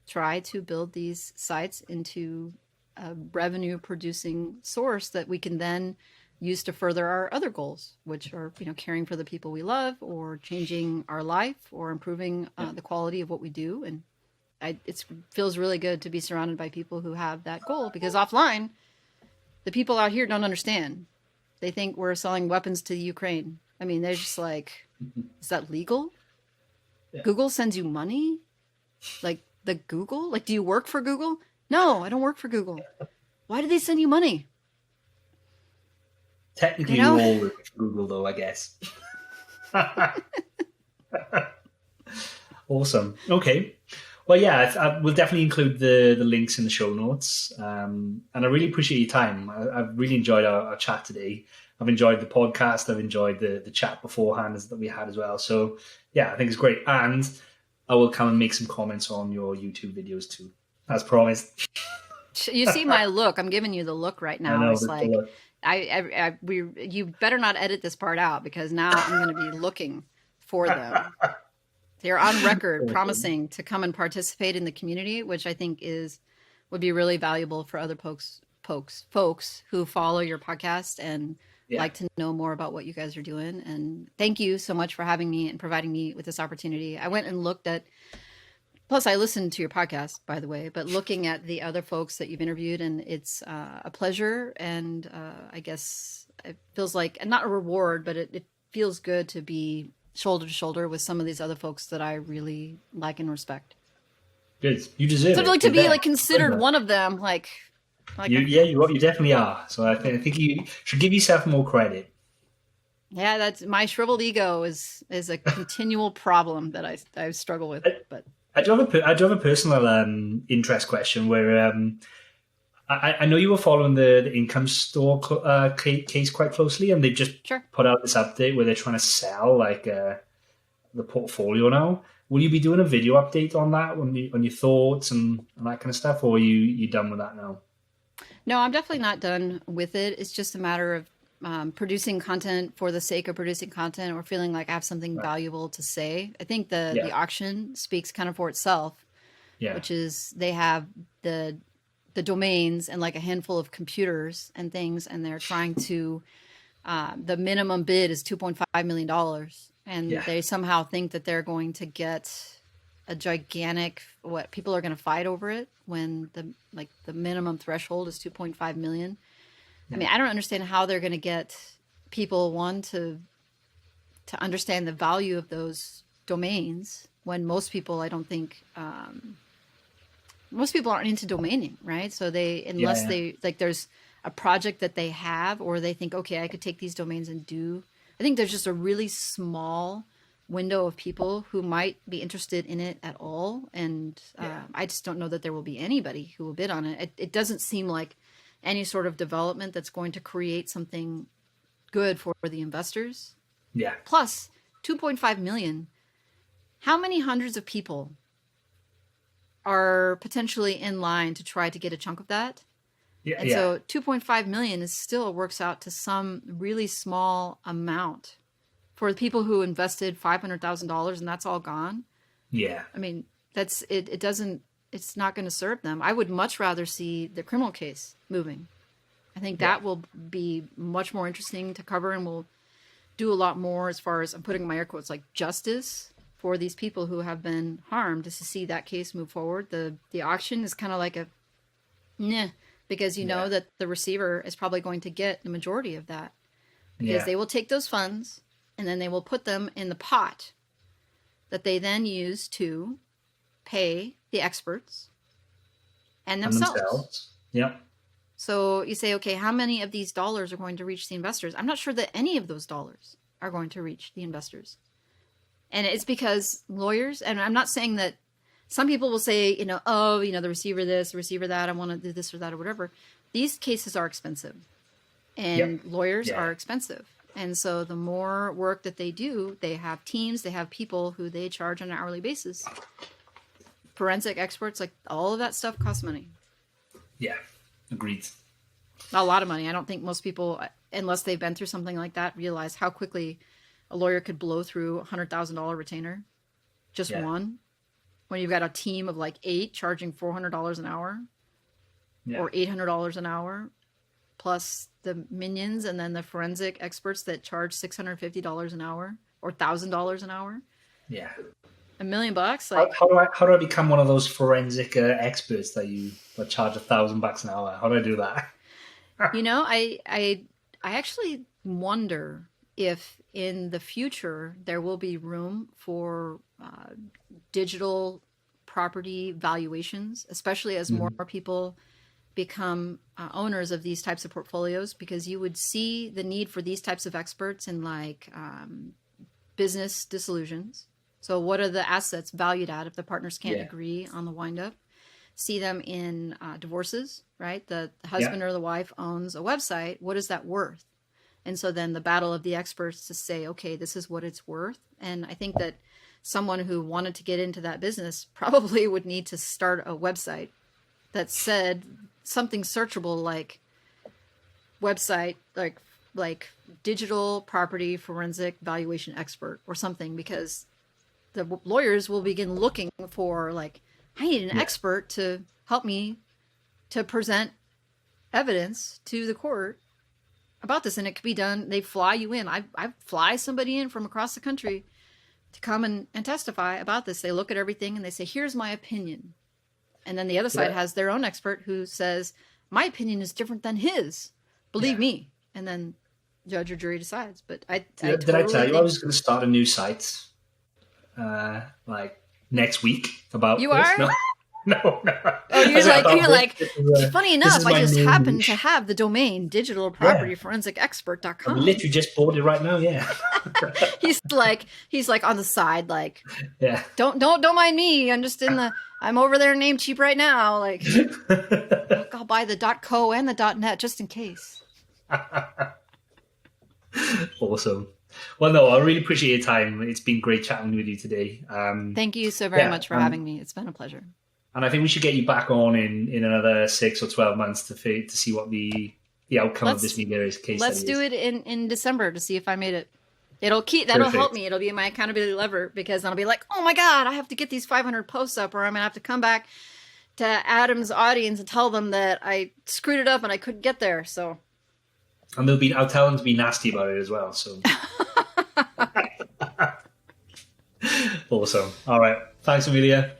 try to build these sites into a revenue producing source that we can then use to further our other goals, which are, caring for the people we love, or changing our life, or improving the quality of what we do. And it feels really good to be surrounded by people who have that goal, because offline, the people out here don't understand. They think we're selling weapons to the Ukraine. I mean, they're just like, is that legal? Yeah. Google sends you money? Like the Google? Like, do you work for Google? No, I don't work for Google. Why do they send you money?
Technically, you all work for Google, though, I guess. Awesome. Okay. Well, yeah, we'll definitely include the links in the show notes. And I really appreciate your time. I've really enjoyed our chat today. I've enjoyed the podcast. I've enjoyed the chat beforehand that we had as well. So, yeah, I think it's great. And I will come and make some comments on your YouTube videos too, as promised.
You see my look. I'm giving you the look right now. I know, it's like, you better not edit this part out, because now I'm going to be looking for them. They're on record promising to come and participate in the community, which I think would be really valuable for other folks who follow your podcast and like to know more about what you guys are doing. And thank you so much for having me and providing me with this opportunity. I went and looked at, plus I listened to your podcast, by the way, but looking at the other folks that you've interviewed, and it's a pleasure. And I guess it feels like, not a reward, but it feels good to be shoulder to shoulder with some of these other folks that I really like and respect.
Good. You deserve it.
So I'd like to be like considered one of them.
You definitely are. So I think you should give yourself more credit.
Yeah, that's my shriveled ego is a continual problem that I struggle with. But
I do have a personal interest question where I know you were following the income store case quite closely, and they just
Sure.
put out this update where they're trying to sell the portfolio now. Will you be doing a video update on that, on your thoughts and that kind of stuff, or are you done with that now?
No, I'm definitely not done with it. It's just a matter of producing content for the sake of producing content or feeling like I have something valuable to say. I think the auction speaks kind of for itself, which is they have the domains and like a handful of computers and things, and they're trying to, the minimum bid is $2.5 million. And they somehow think that they're going to get a gigantic, what people are going to fight over it when the minimum threshold is 2.5 million. I mean, I don't understand how they're going to get people, one, to understand the value of those domains when most people, I don't think, most people aren't into domaining, right? So unless they, like, there's a project that they have, or they think, okay, I could take these domains and I think there's just a really small window of people who might be interested in it at all. And I just don't know that there will be anybody who will bid on it. It doesn't seem like any sort of development that's going to create something good for the investors.
Yeah.
Plus 2.5 million. How many hundreds of people are potentially in line to try to get a chunk of that? And so 2.5 million is still works out to some really small amount for the people who invested $500,000 and that's all gone.
Yeah.
I mean, it's not going to serve them. I would much rather see the criminal case moving. I think that will be much more interesting to cover, and will do a lot more as far as, I'm putting my air quotes, like justice for these people who have been harmed, is to see that case move forward. The auction is kind of like a because you know that the receiver is probably going to get the majority of that, because they will take those funds and then they will put them in the pot that they then use to pay the experts and themselves.
Yep.
So you say, okay, how many of these dollars are going to reach the investors? I'm not sure that any of those dollars are going to reach the investors. And it's because lawyers, and I'm not saying that, some people will say, the receiver this, the receiver that, I want to do this or that or whatever. These cases are expensive, and lawyers are expensive. And so the more work that they do, they have teams, they have people who they charge on an hourly basis. Forensic experts, like all of that stuff costs money.
Yeah, agreed.
A lot of money. I don't think most people, unless they've been through something like that, realize how quickly a lawyer could blow through a $100,000 retainer. Just one. When you've got a team of like 8 charging $400 an hour or $800 an hour, plus the minions and then the forensic experts that charge $650 an hour or $1,000 an hour.
Yeah.
$1 million. Like,
how do I become one of those forensic experts that charge $1,000 an hour? How do I do that?
I actually wonder if in the future there will be room for digital property valuations, especially as more people become owners of these types of portfolios, because you would see the need for these types of experts in like business dissolutions. So what are the assets valued at if the partners can't agree on the wind up? See them in divorces, right? The husband or the wife owns a website. What is that worth? And so then the battle of the experts to say, okay, this is what it's worth. And I think that someone who wanted to get into that business probably would need to start a website that said something searchable like website, like digital property forensic valuation expert or something, because the lawyers will begin looking for like, I need an expert to help me to present evidence to the court about this. And it could be done. They fly you in. I fly somebody in from across the country to come and testify about this. They look at everything and they say, here's my opinion. And then the other side has their own expert who says, my opinion is different than his. Believe me. And then judge or jury decides. But
did I tell you I was going to start a new site like next week about
you
this?
are?
No. No.
Oh, you're like, funny
this
enough,
is
I
my
just
main
happen
niche.
to have the domain digitalpropertyforensicexpert.com.
I literally just bought it right now. Yeah.
He's like on the side, like,
Yeah.
don't mind me. I'm over there Namecheap right now. Like, I'll buy the .co and the .net just in case.
Awesome. Well, no, I really appreciate your time. It's been great chatting with you today.
Thank you so very much for having me. It's been a pleasure.
And I think we should get you back on in another 6 or 12 months to see what the outcome of this Media case study is.
Let's do it in December to see if I made it. That'll help me. It'll be my accountability lever, because then I'll be like, oh my God, I have to get these 500 posts up, or I'm going to have to come back to Adam's audience and tell them that I screwed it up and I couldn't get there. So.
And I'll tell them to be nasty about it as well. So. Awesome. All right. Thanks, Emilia.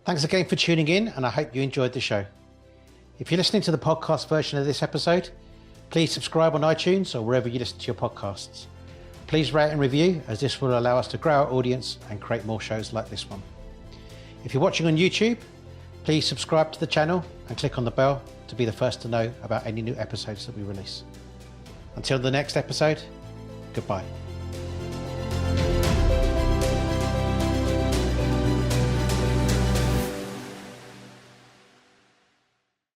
Thanks again for tuning in, and I hope you enjoyed the show. If you're listening to the podcast version of this episode, please subscribe on iTunes or wherever you listen to your podcasts. Please rate and review, as this will allow us to grow our audience and create more shows like this one. If you're watching on YouTube, please subscribe to the channel and click on the bell to be the first to know about any new episodes that we release. Until the next episode, goodbye.